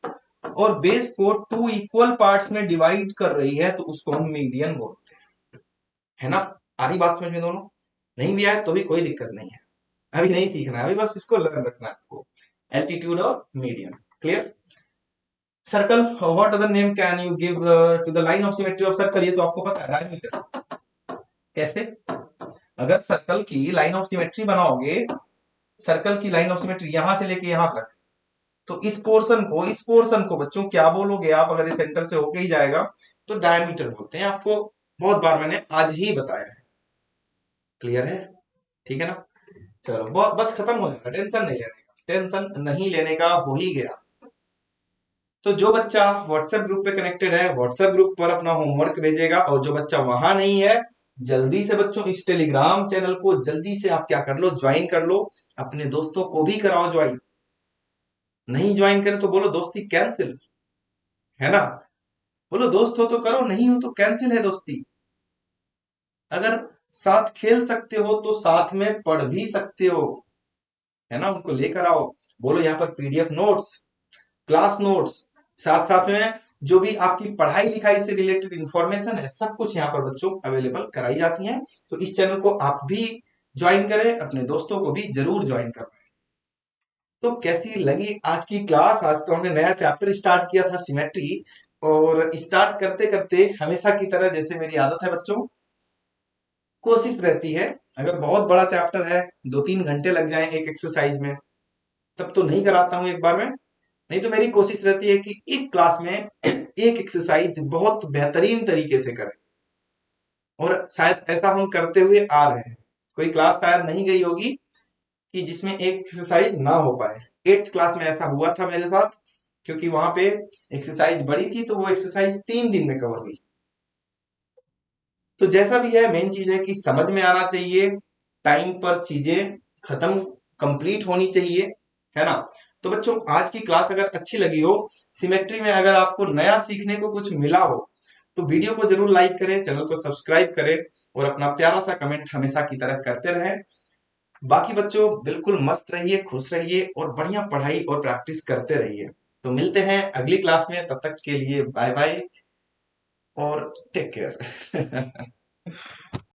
और बेस को 2 इक्वल पार्ट्स में डिवाइड कर रही है तो उसको हम मीडियन बोलते हैं। है ना? आ रही बात समझ में दोनों? नहीं भी आए तो भी कोई दिक्कत नहीं है, अभी नहीं सीखना है, अभी बस इसको लर्न रखना है आपको, एल्टीट्यूड और median. Clear? Circle, what other name can you give to the line of symmetry of circle? ये तो आपको पता है, डायमीटर। कैसे? अगर सर्कल की लाइन ऑफ सिमेट्री बनाओगे, सर्कल की लाइन ऑफ सिमेट्री यहां से लेके यहां तक, तो इस पोर्शन को बच्चों क्या बोलोगे आप? अगर ये सेंटर से होके ही जाएगा तो डायमीटर बोलते हैं। आपको बहुत बार मैंने आज ही बताया है। क्लियर है? ठीक है ना? चलो बस खत्म हो जाएगा, टेंशन नहीं लेने का, टेंशन नहीं लेने का, हो ही गया। तो जो बच्चा व्हाट्सएप ग्रुप पे कनेक्टेड है, व्हाट्सएप ग्रुप पर अपना होमवर्क भेजेगा, और जो बच्चा वहां नहीं है, जल्दी से बच्चों इस टेलीग्राम चैनल को जल्दी से आप क्या कर लो, ज्वाइन कर लो। अपने दोस्तों को भी कराओ ज्वाइन। नहीं ज्वाइन करे तो बोलो दोस्ती कैंसिल, है ना? बोलो दोस्त हो तो करो, नहीं हो तो कैंसिल है दोस्ती। अगर साथ खेल सकते हो तो साथ में पढ़ भी सकते हो, है ना? उनको लेकर आओ, बोलो यहाँ पर पीडीएफ नोट्स, क्लास नोट्स, साथ साथ में जो भी आपकी पढ़ाई लिखाई से रिलेटेड इंफॉर्मेशन है, सब कुछ यहाँ पर बच्चों अवेलेबल कराई जाती है। तो इस चैनल को आप भी ज्वाइन करें, अपने दोस्तों को भी जरूर ज्वाइन करवाएं। तो कैसी लगी आज की क्लास? आज तो हमने नया चैप्टर स्टार्ट किया था, सिमेट्री। और स्टार्ट करते करते हमेशा की तरह, जैसे मेरी आदत है बच्चों, कोशिश रहती है, अगर बहुत बड़ा चैप्टर है, 2-3 घंटे लग जाएं एक एक्सरसाइज में, तब तो नहीं कराता हूं एक बार में। नहीं तो मेरी कोशिश रहती है कि एक क्लास में एक एक्सरसाइज बहुत बेहतरीन तरीके से करें। और शायद ऐसा हम करते हुए आ रहे हैं, कोई क्लास शायद नहीं गई होगी कि जिसमें एक एक्सरसाइज ना हो पाए। 8th क्लास में ऐसा हुआ था मेरे साथ, क्योंकि वहां पे एक्सरसाइज बड़ी थी तो वो एक्सरसाइज 3 दिन में कवर हुई। तो जैसा भी है, मेन चीज है कि समझ में आना चाहिए, टाइम पर चीजें खत्म कंप्लीट होनी चाहिए, है ना? तो बच्चों आज की क्लास अगर अच्छी लगी हो, सिमेट्री में अगर आपको नया सीखने को कुछ मिला हो, तो वीडियो को जरूर लाइक करें, चैनल को सब्सक्राइब करें और अपना प्यारा सा कमेंट हमेशा की तरह करते रहें। बाकी बच्चों बिल्कुल मस्त रहिए, खुश रहिए और बढ़िया पढ़ाई और प्रैक्टिस करते रहिए। तो मिलते हैं अगली क्लास में, तब तक के लिए बाय बाय और टेक केयर।